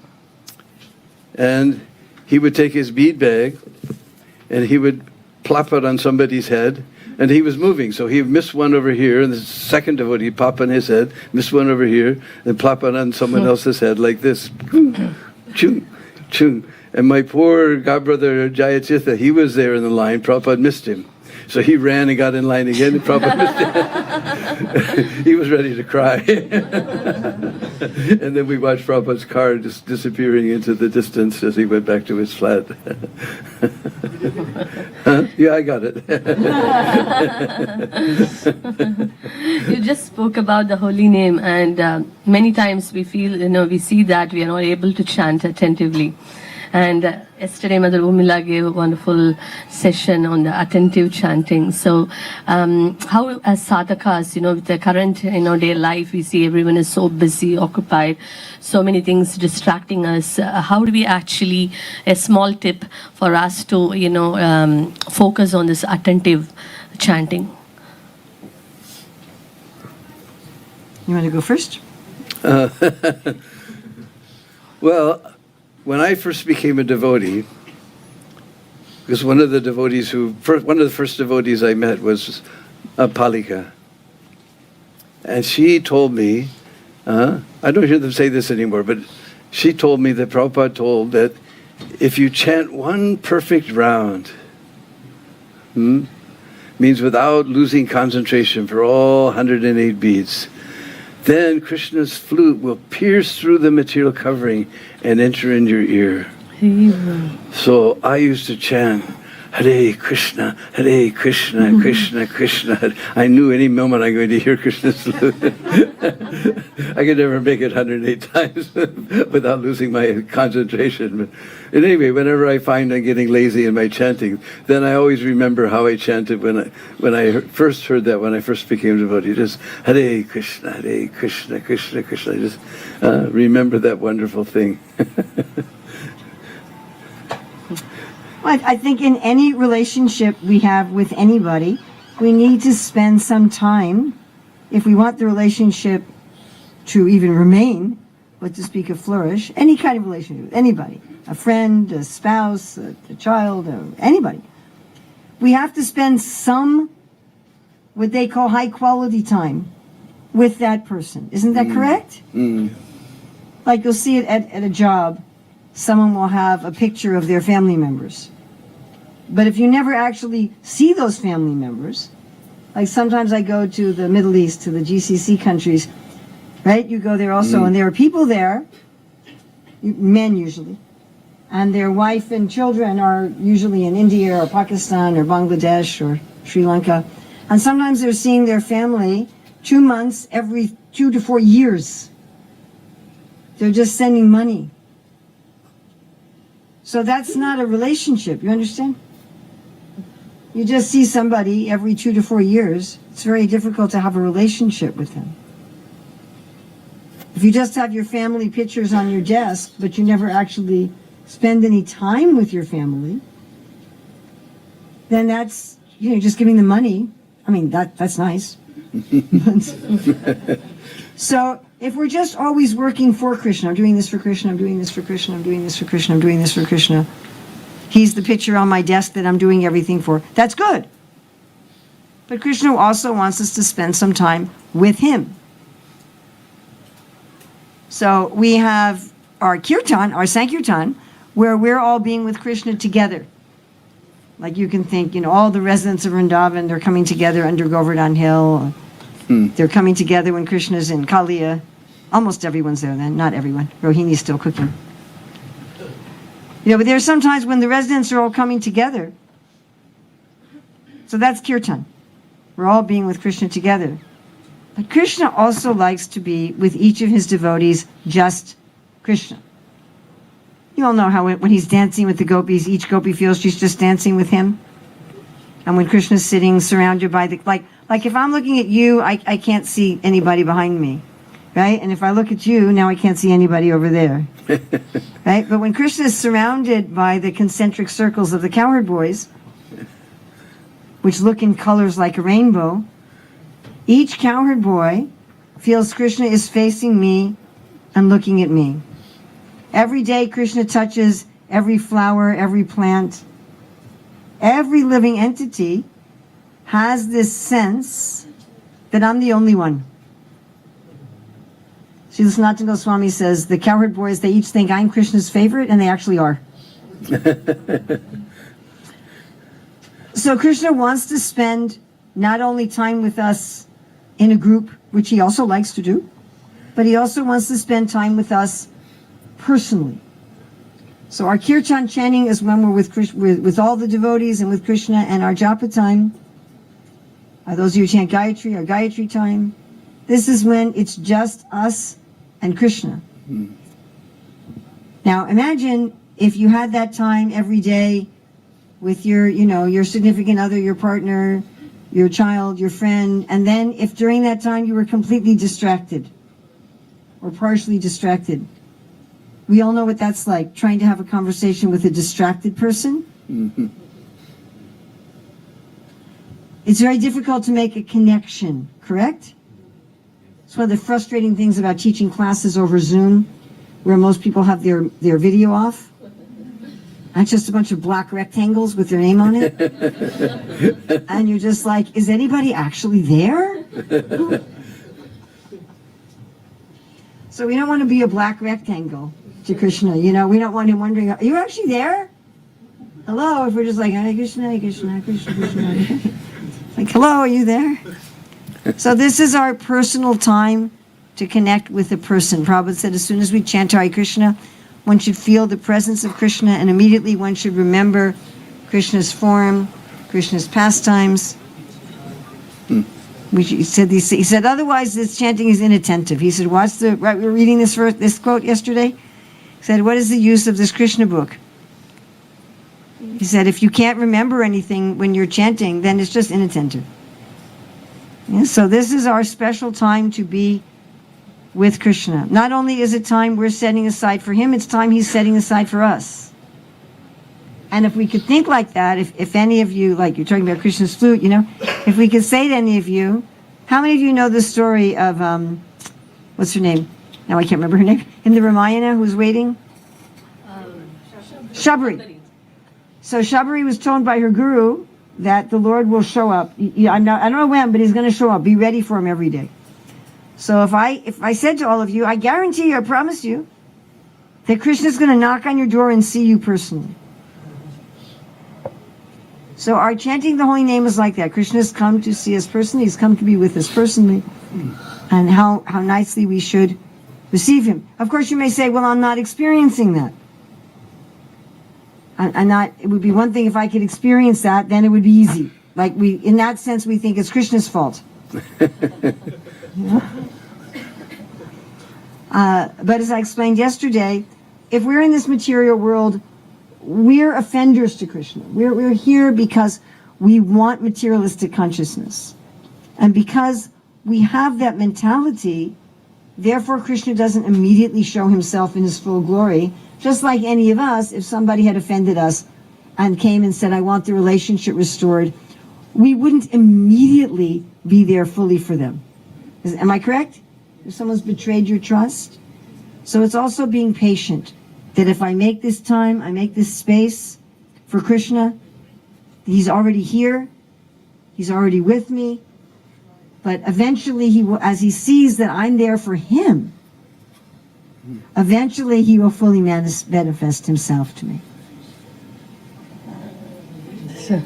and he would take his bead bag, and he would plop it on somebody's head, and he was moving, so he would miss one over here, and the second devotee he'd pop on his head, miss one over here, and plop it on someone else's head like this. Chung, chung. And my poor godbrother Jayachitha, he was there in the line. Prabhupada missed him. So he ran and got in line again, and Prabhupada missed him. He was ready to cry. And then we watched Prabhupada's car just disappearing into the distance as he went back to his flat. Huh? Yeah, I got it. You just spoke about the holy name, and many times we feel, we see that we are not able to chant attentively. And yesterday, Mother Urmila gave a wonderful session on the attentive chanting. So, how as sadhakas, with the current, day life, we see everyone is so busy, occupied, so many things distracting us. How do we actually, a small tip for us to, focus on this attentive chanting? You want to go first? Well, when I first became a devotee, Because one of the first devotees I met was Palika. And she told me, I don't hear them say this anymore, but she told me that Prabhupada told that if you chant one perfect round, means without losing concentration for all 108 beats, then Krishna's flute will pierce through the material covering and enter in your ear. So I used to chant, Hare Krishna, Krishna Krishna. I knew any moment I'm going to hear Krishna's flute. I could never make it 108 times without losing my concentration. But anyway, whenever I find I'm getting lazy in my chanting, then I always remember how I chanted when I first heard that, when I first became devotee. Just Hare Krishna, Krishna Krishna. I just remember that wonderful thing. I think in any relationship we have with anybody, we need to spend some time, if we want the relationship to even remain, but to speak of flourish, any kind of relationship with anybody, a friend, a spouse, a child, anybody. We have to spend some, what they call high quality time with that person. Isn't that correct? Like you'll see it at a job, someone will have a picture of their family members. But if you never actually see those family members, like sometimes I go to the Middle East, to the GCC countries, right? You go there also, and there are people there, men usually, and their wife and children are usually in India or Pakistan or Bangladesh or Sri Lanka. And sometimes they're seeing their family 2 months every 2 to 4 years. They're just sending money. So that's not a relationship, you understand? You just see somebody every 2 to 4 years. It's very difficult to have a relationship with them. If you just have your family pictures on your desk, but you never actually spend any time with your family, then that's, just giving them money. I mean, that's nice. So if we're just always working for Krishna, I'm doing this for Krishna, I'm doing this for Krishna, I'm doing this for Krishna, I'm doing this for Krishna, he's the picture on my desk that I'm doing everything for, that's good. But Krishna also wants us to spend some time with him. So we have our kirtan, our Sankirtan, where we're all being with Krishna together. Like you can think, all the residents of Vrindavan, they're coming together under Govardhan Hill. They're coming together when Krishna's in Kaliya. Almost everyone's there then, not everyone. Rohini's still cooking. But there are some times when the residents are all coming together. So that's kirtan. We're all being with Krishna together. But Krishna also likes to be with each of his devotees, just Krishna. You all know how when he's dancing with the gopis, each gopi feels she's just dancing with him. And when Krishna's sitting surrounded by like if I'm looking at you, I can't see anybody behind me, right? And if I look at you, now I can't see anybody over there, right? But when Krishna is surrounded by the concentric circles of the cowherd boys, which look in colors like a rainbow, each cowherd boy feels Krishna is facing me and looking at me. Every day Krishna touches every flower, every plant. Every living entity has this sense that I'm the only one. Srila Sanatana Goswami says the cowherd boys, they each think I'm Krishna's favorite, and they actually are. So Krishna wants to spend not only time with us in a group, which he also likes to do, but he also wants to spend time with us personally. So our kirtan chanting is when we're with all the devotees and with Krishna, and our japa time, those of you who chant Gayatri, our Gayatri time, this is when it's just us and Krishna. Now imagine if you had that time every day with your significant other, your partner, your child, your friend, and then if during that time you were completely distracted or partially distracted. We all know what that's like, trying to have a conversation with a distracted person. It's very difficult to make a connection, correct? It's one of the frustrating things about teaching classes over Zoom, where most people have their video off. That's just a bunch of black rectangles with their name on it. And you're just like, is anybody actually there? So we don't want to be a black rectangle to Krishna. You know, we don't want him wondering, are you actually there? Hello? If we're just like, Hare Krishna, Hare Krishna, Krishna, Krishna. Like, hello, are you there? So this is our personal time to connect with a person. Prabhupada said as soon as we chant Hare Krishna, one should feel the presence of Krishna, and immediately one should remember Krishna's form, Krishna's pastimes. He said, otherwise this chanting is inattentive. He said, we were reading this quote yesterday. He said, what is the use of this Krishna book? He said, if you can't remember anything when you're chanting, then it's just inattentive. Yeah, so this is our special time to be with Krishna. Not only is it time we're setting aside for him, it's time he's setting aside for us. And if we could think like that, if any of you, like you're talking about Krishna's flute, you know, if we could say to any of you, how many of you know the story of, what's her name? Now I can't remember her name. In the Ramayana, who's waiting? Shabari. So Shabari was told by her guru that the Lord will show up. I don't know when, but he's going to show up. Be ready for him every day. So if I said to all of you, I guarantee you, I promise you, that Krishna's going to knock on your door and see you personally. So our chanting the holy name is like that. Krishna's come to see us personally. He's come to be with us personally. And how nicely we should receive him. Of course, you may say, well, I'm not experiencing that. It would be one thing if I could experience that, then it would be easy. Like in that sense, we think it's Krishna's fault. But as I explained yesterday, if we're in this material world, we're offenders to Krishna. We're here because we want materialistic consciousness. And because we have that mentality, therefore Krishna doesn't immediately show himself in his full glory. Just like any of us, if somebody had offended us and came and said, I want the relationship restored, we wouldn't immediately be there fully for them. Am I correct? If someone's betrayed your trust? So it's also being patient. That if I make this time, I make this space for Krishna, he's already here, he's already with me, but eventually he will, as he sees that I'm there for him, eventually he will fully manifest himself to me. So,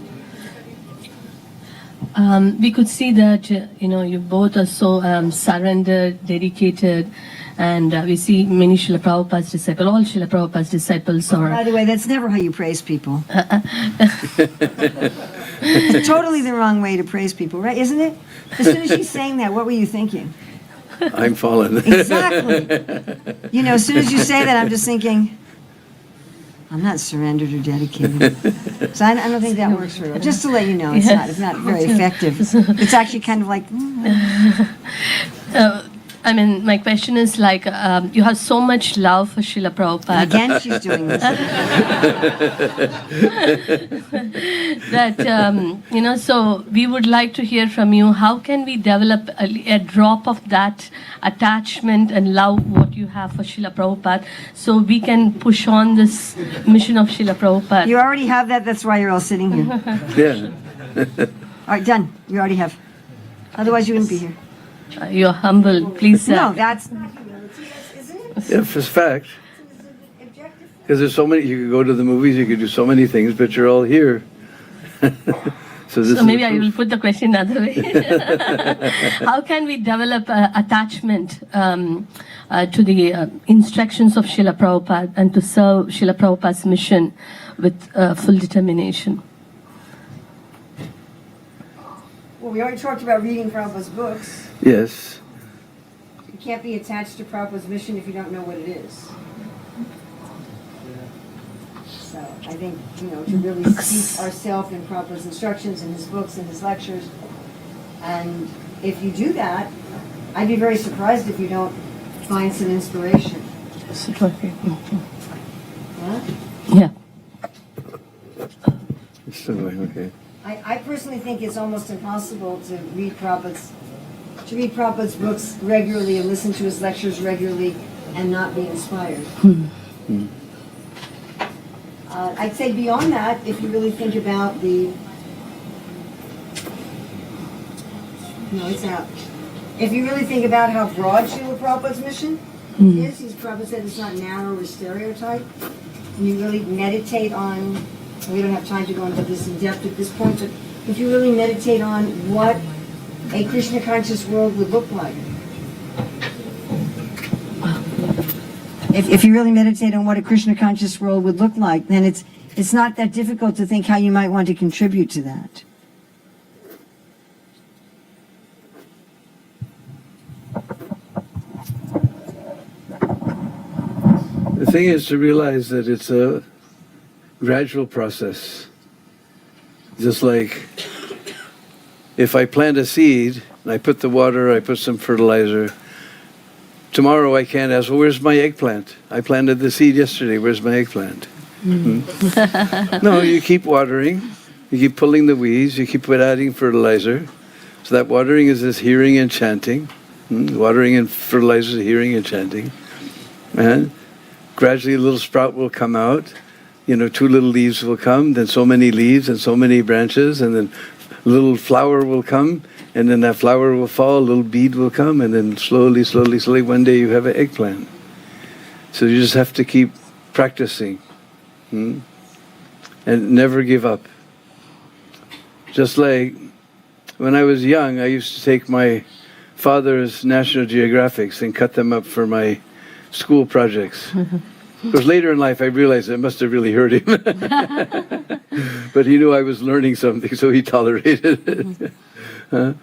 we could see that, you both are so surrendered, dedicated, and we see many Srila Prabhupada's disciples, all Srila Prabhupada's disciples are... By the way, that's never how you praise people. It's totally the wrong way to praise people, right? Isn't it? As soon as she's saying that, what were you thinking? I'm fallen. Exactly. As soon as you say that, I'm just thinking, I'm not surrendered or dedicated. So I don't think that works very well. Just to let you know, it's not very effective. It's actually kind of like... my question is like, you have so much love for Srila Prabhupada. Again, she's doing this. That, so we would like to hear from you, how can we develop a drop of that attachment and love what you have for Srila Prabhupada so we can push on this mission of Srila Prabhupada? You already have that, that's why you're all sitting here. Yeah. All right, done. You already have. Otherwise, you wouldn't be here. You're humble, please. No, that's... If it's fact. Because there's so many, you could go to the movies, you could do so many things, but you're all here. So maybe I will put the question another way. How can we develop attachment to the instructions of Srila Prabhupada and to serve Srila Prabhupada's mission with full determination? Well, we already talked about reading Prabhupada's books. Yes. You can't be attached to Prabhupada's mission if you don't know what it is. So I think, to really steep ourselves in Prabhupada's instructions and his books and his lectures. And if you do that, I'd be very surprised if you don't find some inspiration. Huh? Yeah. It's still going, okay. I personally think it's almost impossible to read Prabhupada's books regularly and listen to his lectures regularly and not be inspired. I'd say beyond that, if you really think about the... No, it's out. If you really think about how broad Srila Prabhupada's mission is, Prabhupada said it's not narrow or stereotype, and you really meditate on, we don't have time to go into this in depth at this point, but if you really meditate on what a Krishna conscious world would look like. If you really meditate on what a Krishna conscious world would look like, then it's not that difficult to think how you might want to contribute to that. The thing is to realize that it's a gradual process. Just like if I plant a seed, and I put the water, I put some fertilizer, tomorrow I can't ask, well, where's my eggplant? I planted the seed yesterday, where's my eggplant? No, you keep watering, you keep pulling the weeds, you keep adding fertilizer. So that watering is this hearing and chanting. Watering and fertilizer is hearing and chanting. And gradually a little sprout will come out. 2 little leaves will come, then so many leaves and so many branches, and then a little flower will come, and then that flower will fall, a little bead will come, and then slowly, slowly, slowly, one day you have an eggplant. So you just have to keep practicing. And never give up. Just like when I was young, I used to take my father's National Geographics and cut them up for my school projects. Because later in life I realized it must have really hurt him. But he knew I was learning something, so he tolerated it.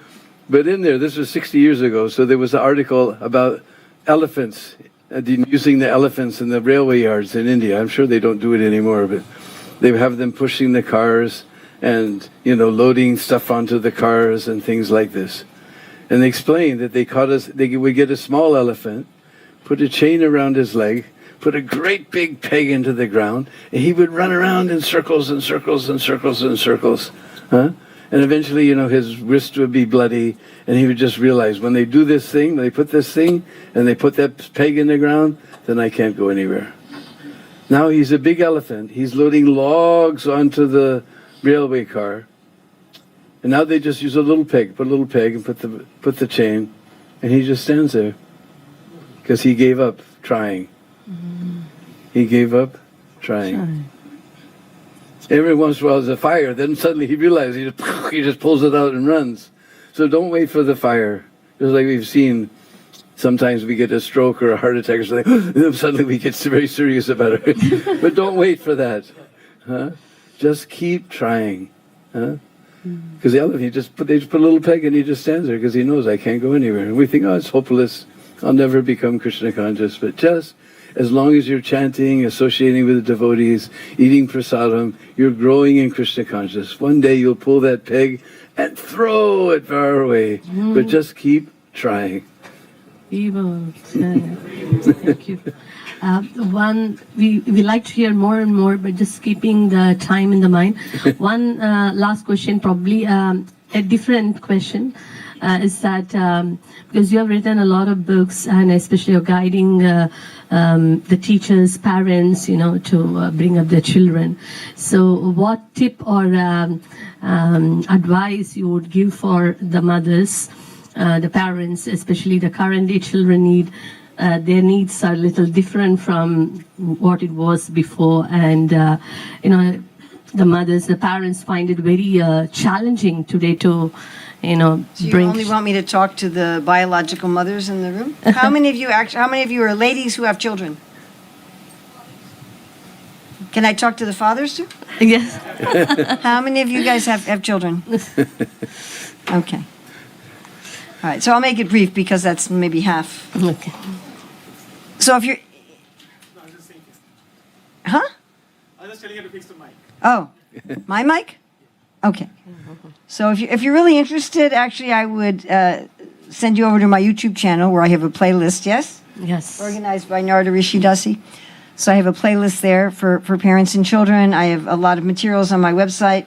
But in there, this was 60 years ago, so there was an article about elephants, using the elephants in the railway yards in India. I'm sure they don't do it anymore, but they have them pushing the cars and, loading stuff onto the cars and things like this. And they explained that they would get a small elephant, put a chain around his leg, put a great big peg into the ground, and he would run around in circles and circles and circles and circles. And eventually, his wrist would be bloody, and he would just realize, when they do this thing, they put this thing, and they put that peg in the ground, then I can't go anywhere. Now he's a big elephant. He's loading logs onto the railway car. And now they just use a little peg, put a little peg, and put the chain, and he just stands there. Because he gave up trying. He gave up trying. Every once in a while there's a fire, then suddenly he realizes he just pulls it out and runs. So don't wait for the fire. Just like we've seen, sometimes we get a stroke or a heart attack or something, and suddenly we get very serious about it. But don't wait for that. Just keep trying. Because the elephant, they just put a little peg and he just stands there because he knows I can't go anywhere. And we think, it's hopeless. I'll never become Krishna conscious. But just as long as you're chanting, associating with the devotees, eating prasadam, you're growing in Krishna consciousness. One day you'll pull that peg and throw it far away. But just keep trying. Thank you. We like to hear more and more, but just keeping the time in the mind. One last question, probably a different question, is that because you have written a lot of books, and especially you're guiding the teachers, parents, to bring up their children. So, what tip or advice you would give for the mothers, the parents, especially the current day children need? Their needs are a little different from what it was before, and the mothers, the parents find it very challenging today to, Do you only want me to talk to the biological mothers in the room? How many of you are ladies who have children? Can I talk to the fathers too? Yes. How many of you guys have children? Okay. All right, so I'll make it brief because that's maybe half. Okay. So if you're... No, I was just thinking. Huh? I was just telling you to fix the mic. Oh, my mic? Okay. So if you're really interested, actually I would send you over to my YouTube channel where I have a playlist, yes? Yes. Organized by Narada Rishi Dasi. So I have a playlist there for parents and children. I have a lot of materials on my website.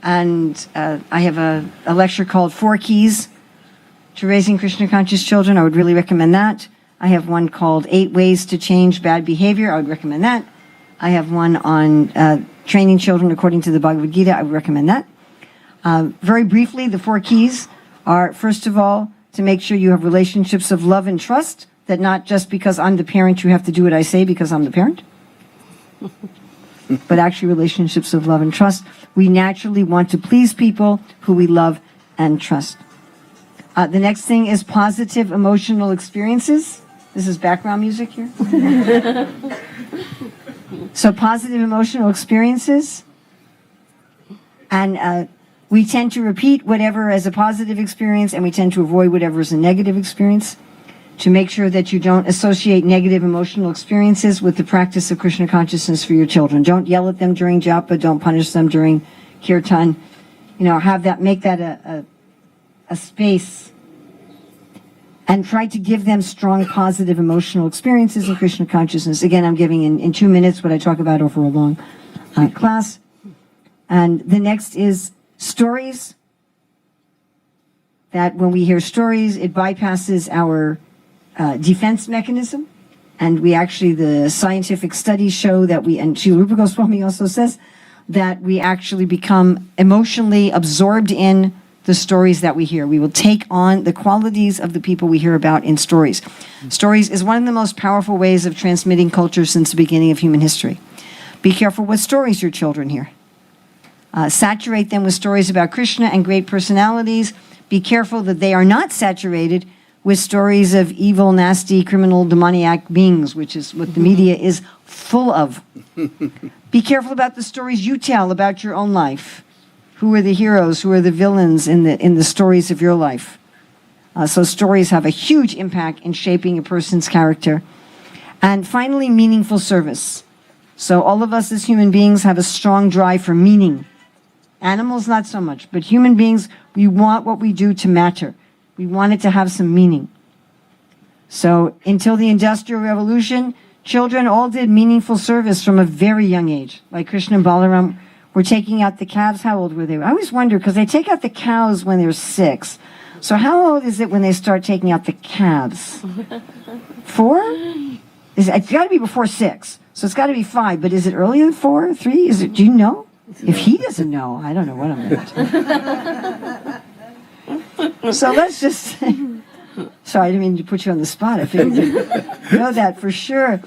And I have a lecture called 4 Keys to Raising Krishna Conscious Children. I would really recommend that. I have one called 8 Ways to Change Bad Behavior. I would recommend that. I have one on training children according to the Bhagavad Gita. I would recommend that. Very briefly, the 4 keys are, first of all, to make sure you have relationships of love and trust, that not just because I'm the parent you have to do what I say because I'm the parent, but actually relationships of love and trust. We naturally want to please people who we love and trust. The next thing is positive emotional experiences. This is background music here. So positive emotional experiences. And we tend to repeat whatever as a positive experience, and we tend to avoid whatever is a negative experience, to make sure that you don't associate negative emotional experiences with the practice of Krishna consciousness for your children. Don't yell at them during japa. Don't punish them during kirtan. Make that a space, and try to give them strong positive emotional experiences in Krishna consciousness. Again, I'm giving in 2 minutes what I talk about over a long class. And the next is stories. That when we hear stories, it bypasses our defense mechanism. And the scientific studies show that and Srila Rupa Goswami also says, that we actually become emotionally absorbed in the stories that we hear. We will take on the qualities of the people we hear about in stories. Stories is one of the most powerful ways of transmitting culture since the beginning of human history. Be careful what stories your children hear. Saturate them with stories about Krishna and great personalities. Be careful that they are not saturated with stories of evil, nasty, criminal, demoniac beings, which is what the media is full of. Be careful about the stories you tell about your own life. Who are the heroes? Who are the villains in the stories of your life? So stories have a huge impact in shaping a person's character. And finally, meaningful service. So all of us as human beings have a strong drive for meaning. Animals, not so much. But human beings, we want what we do to matter. We want it to have some meaning. So until the Industrial Revolution, children all did meaningful service from a very young age. Like Krishna and Balaram were taking out the calves. How old were they? I always wonder, because they take out the cows when they're 6. So how old is it when they start taking out the calves? 4? It's got to be before 6. So it's got to be 5. But is it earlier than 4, 3? Do you know? If he doesn't know, I don't know what I'm going to. So let's just say, sorry, I didn't mean to put you on the spot. I figured you know that for sure.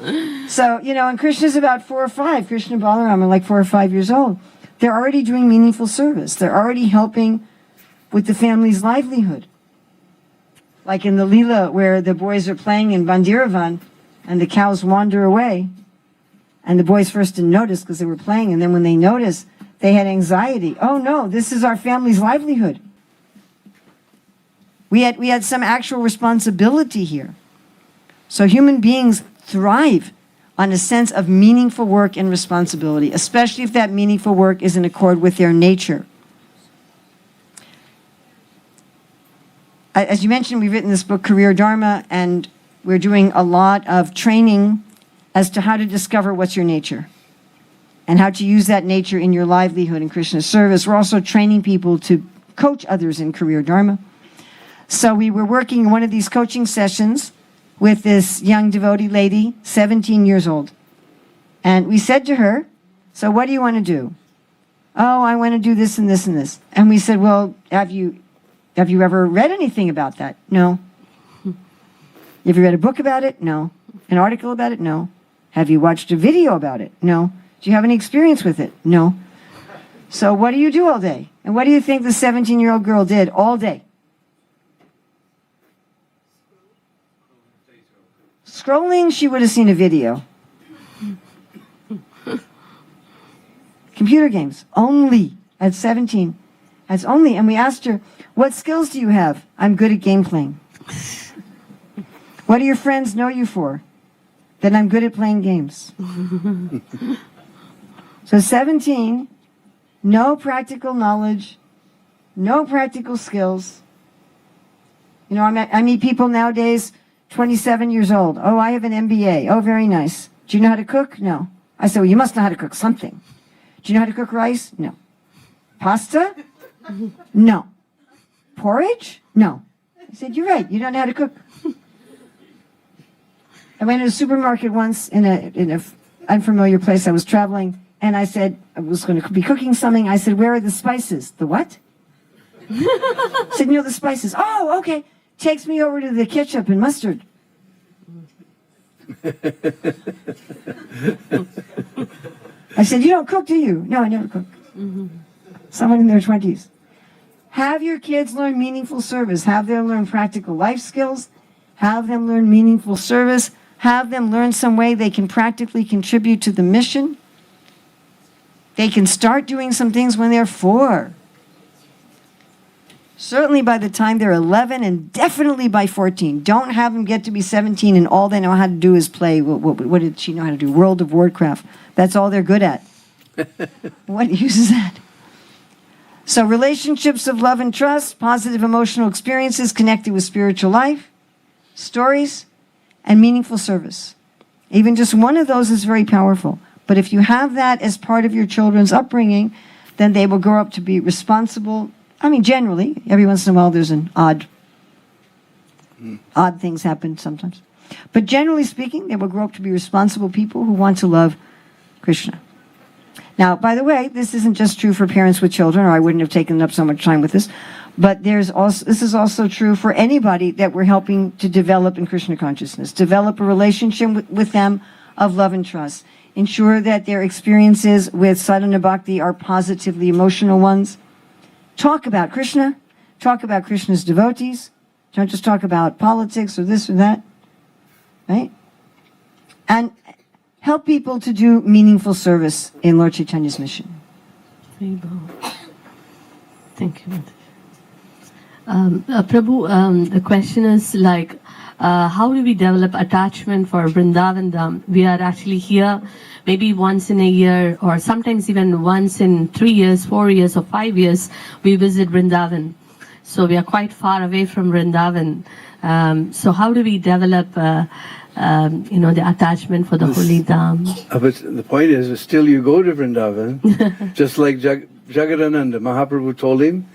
So, and Krishna's about 4 or 5. Krishna and Balaram are like 4 or 5 years old. They're already doing meaningful service. They're already helping with the family's livelihood. Like in the Leela where the boys are playing in Bandiravan and the cows wander away. And the boys first didn't notice because they were playing. And then when they noticed, they had anxiety. Oh no, this is our family's livelihood. We had some actual responsibility here. So human beings thrive on a sense of meaningful work and responsibility, especially if that meaningful work is in accord with their nature. As you mentioned, we've written this book, Career Dharma, and we're doing a lot of training as to how to discover what's your nature and how to use that nature in your livelihood in Krishna's service. We're also training people to coach others in Career Dharma. So we were working in one of these coaching sessions with this young devotee lady, 17 years old. And we said to her, so what do you want to do? Oh, I want to do this and this and this. And we said, well, have you ever read anything about that? No. Have you read a book about it? No. An article about it? No. Have you watched a video about it? No. Do you have any experience with it? No. So what do you do all day? And what do you think the 17-year-old girl did all day? Scrolling, she would have seen a video. Computer games, only at 17. That's only, and we asked her, what skills do you have? I'm good at game playing. What do your friends know you for? That I'm good at playing games. So 17, no practical knowledge, no practical skills. I meet people nowadays, 27 years old. Oh, I have an MBA. Oh, very nice. Do you know how to cook? No. I said, well, you must know how to cook something. Do you know how to cook rice? No. Pasta? No. Porridge? No. I said, you're right. You don't know how to cook. I went to a supermarket once in a unfamiliar place. I was traveling, and I said, I was going to be cooking something. I said, where are the spices? The what? I said, the spices. Oh, okay. Takes me over to the ketchup and mustard. I said, you don't cook, do you? No, I never cook. Someone in their 20s. Have your kids learn meaningful service. Have them learn practical life skills. Have them learn meaningful service. Have them learn some way they can practically contribute to the mission. They can start doing some things when they're 4. Certainly by the time they're 11, and definitely by 14. Don't have them get to be 17 and all they know how to do is play. What did she know how to do? World of Warcraft. That's all they're good at. What use is that? So relationships of love and trust, positive emotional experiences connected with spiritual life, stories, and meaningful service. Even just one of those is very powerful. But if you have that as part of your children's upbringing, then they will grow up to be responsible. I mean, generally, every once in a while there's an odd things happen sometimes. But generally speaking, they will grow up to be responsible people who want to love Krishna. Now, by the way, this isn't just true for parents with children, or I wouldn't have taken up so much time with this, but this is also true for anybody that we're helping to develop in Krishna consciousness. Develop a relationship with them of love and trust. Ensure that their experiences with sadhana bhakti are positively emotional ones. Talk about Krishna. Talk about Krishna's devotees. Don't just talk about politics or this or that. Right? And help people to do meaningful service in Lord Chaitanya's mission. Thank you. Prabhu, the question is like, how do we develop attachment for Vrindavan Dham? We are actually here maybe once in a year, or sometimes even once in 3 years, 4 years, or 5 years, we visit Vrindavan. So we are quite far away from Vrindavan. So how do we develop, the attachment for the holy Dham? But the point is still you go to Vrindavan, just like Jagadananda, Mahaprabhu told him,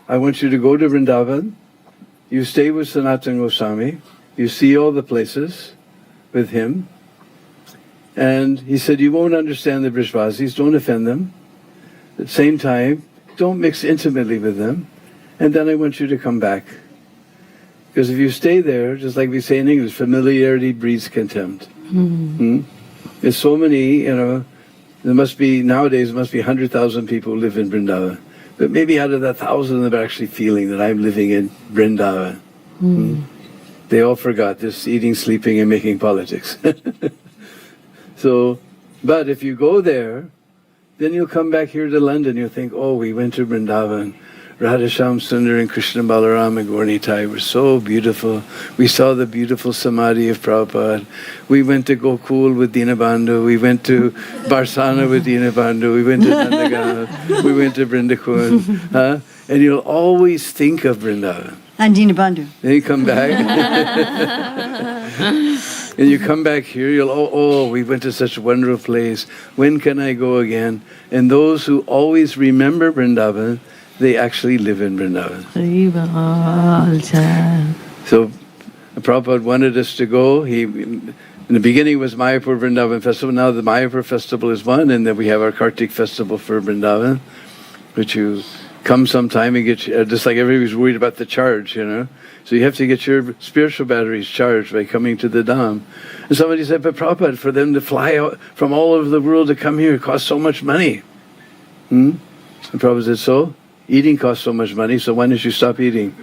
I want you to go to Vrindavan, you stay with Sanatana Goswami, you see all the places with him, and he said, you won't understand the Brishvasis, don't offend them. At the same time, don't mix intimately with them, and then I want you to come back. Because if you stay there, just like we say in English, familiarity breeds contempt. There's so many, nowadays there must be 100,000 people who live in Vrindavan. But maybe out of that 1,000 they're actually feeling that I'm living in Vrindavan. They all forgot this eating, sleeping, and making politics. But if you go there, then you'll come back here to London, you'll think, oh, we went to Vrindavan. Radhasham Sundar and Krishna Balaram and Gaurnitai were so beautiful. We saw the beautiful Samadhi of Prabhupada. We went to Gokul with Deena Bandhu. We went to Barsana with Deena Bandhu. We went to Nandagaon. We went to Brindakun. And you'll always think of Vrindavan. And Deena Bandhu. Then you come back. And you come back here, we went to such a wonderful place. When can I go again? And those who always remember Vrindavan, they actually live in Vrindavan. So Prabhupada wanted us to go. In the beginning was Mayapur Vrindavan Festival. Now the Mayapur Festival is one, and then we have our Kartik Festival for Vrindavan, which you come sometime and get, just like everybody's worried about the charge, So you have to get your spiritual batteries charged by coming to the Dham. And somebody said, but Prabhupada, for them to fly out from all over the world to come here, it costs so much money. And Prabhupada said, so? Eating costs so much money, so why don't you stop eating?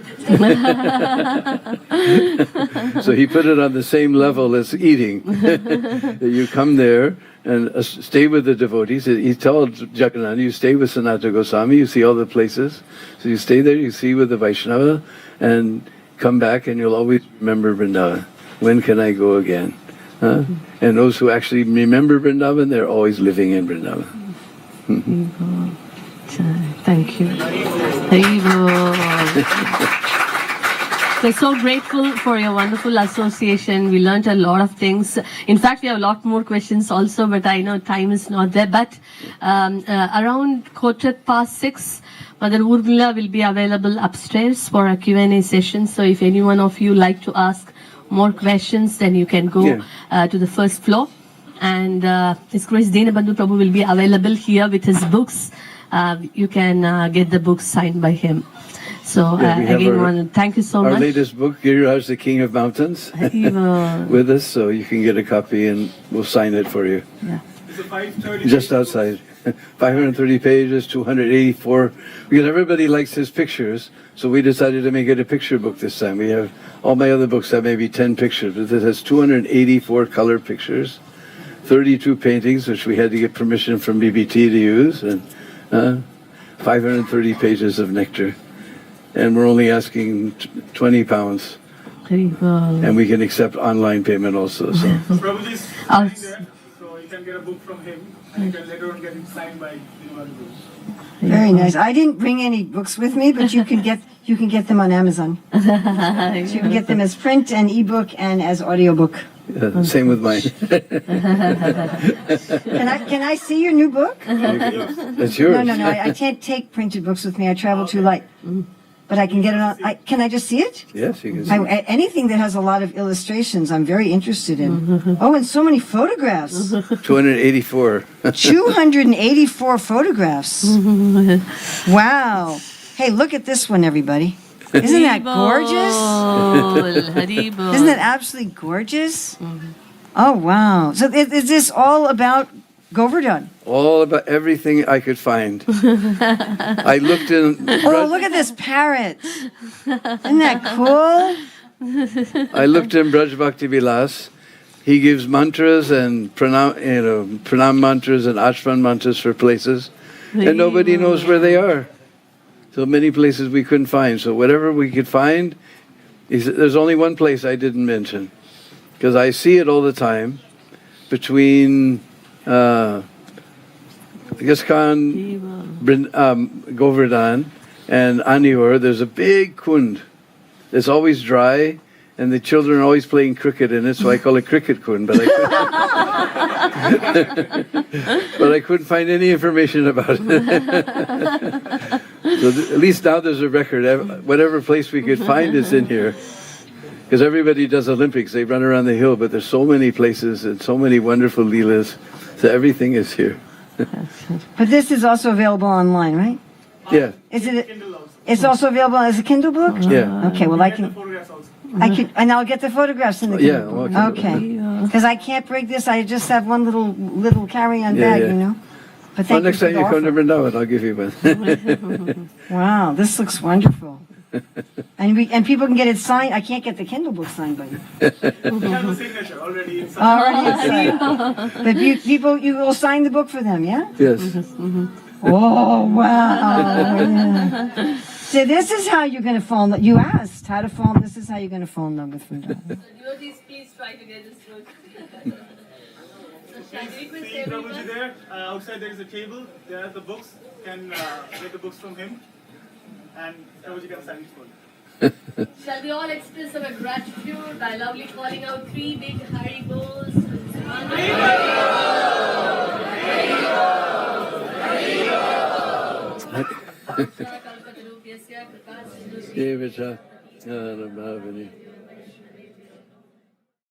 So he put it on the same level as eating. You come there and stay with the devotees. He told Jagannatha, you stay with Sanatana Goswami, you see all the places. So you stay there, you see with the Vaishnava, and come back and you'll always remember Vrindavan. When can I go again? And those who actually remember Vrindavan, they're always living in Vrindavan. Thank you. We're so grateful for your wonderful association. We learned a lot of things. In fact, we have a lot more questions also, but I know time is not there. But around 6:15, Mother Urmila will be available upstairs for a Q&A session. So if any one of you like to ask more questions, then you can go to the first floor. And His Grace Deena Bandhu Prabhu will be available here with his books. You can get the books signed by him. So Yeah, we have again, our- want to thank you so Our much. latest book, Giriraj, the King of Mountains, Even- with us, so you can get a copy and we'll sign it for you. yeah. It's a 530. Just outside. 530 pages, 284. Because everybody likes his pictures, so we decided to make it a picture book this time. We have all my other books have maybe 10 pictures, but this has 284 color pictures, 32 paintings, which we had to get permission from BBT to use, and 530 pages of nectar. And we're only asking 20 pounds, Even- and we can accept online payment also. So. Prabhuji is I'll- signed there, so you can get a book from him, and you can later on get it signed by Bandhu. Very nice. I didn't bring any books with me, but you can get them on Amazon. So you can get them as print and ebook and as audiobook. Same with mine. Can I see your new book? That's yours. No. I can't take printed books with me. I travel too light. But I can get it on. Can I just see it? Yes, you can see. Anything that has a lot of illustrations, I'm very interested in. Oh, and so many photographs. 284. 284 photographs. Wow. Hey, look at this one, everybody. Isn't that gorgeous? Haribol. Isn't that absolutely gorgeous? Oh, wow. So is this all about Govardhan? All about everything I could find. I looked in. Oh, look at this parrot. Isn't that cool? I looked in Braj Bhakti Vilas. He gives mantras and pranam mantras and ashman mantras for places, and nobody knows where they are. So many places we couldn't find. So whatever we could find, there's only one place I didn't mention, because I see it all the time between Gaskhan, Govardhan, and Aniur. There's a big kund. It's always dry, and the children are always playing cricket in it, so I call it Cricket Kund. But I couldn't find any information about it. So at least now there's a record. Whatever place we could find is in here. Because everybody does Olympics, they run around the hill, but there's so many places and so many wonderful leelas. So everything is here. But this is also available online, right? Yeah, Is it? Kindle also. It's also available as a Kindle book. yeah. Okay. Well, I Get the can. photographs also. And I'll get the photographs in the Yeah, Kindle book. well, Okay. Because I can't break this. I just have one little carry-on Yeah, bag, yeah. you know. But Well, thank next you time for you the come to offer. Vrindavan, I'll give you one. Wow, this looks wonderful. And people can get it signed. I can't get the Kindle book signed by you. We have the signature already inside. Already inside. But you will sign the book for them, yeah? Yes. Oh, wow. Yeah. So this is how you're going to fall in love. You asked how to fall. This is how you're going to fall in love with Vrindavan. Devotees, please try to get this book. See Prabhuji there. Outside there is a table. There are the books. You can get the books from him. And Prabhuji can sign it for you. Shall we all express our gratitude by loudly calling out 3 big Haribols? Yeah, Vicha. Bhavani.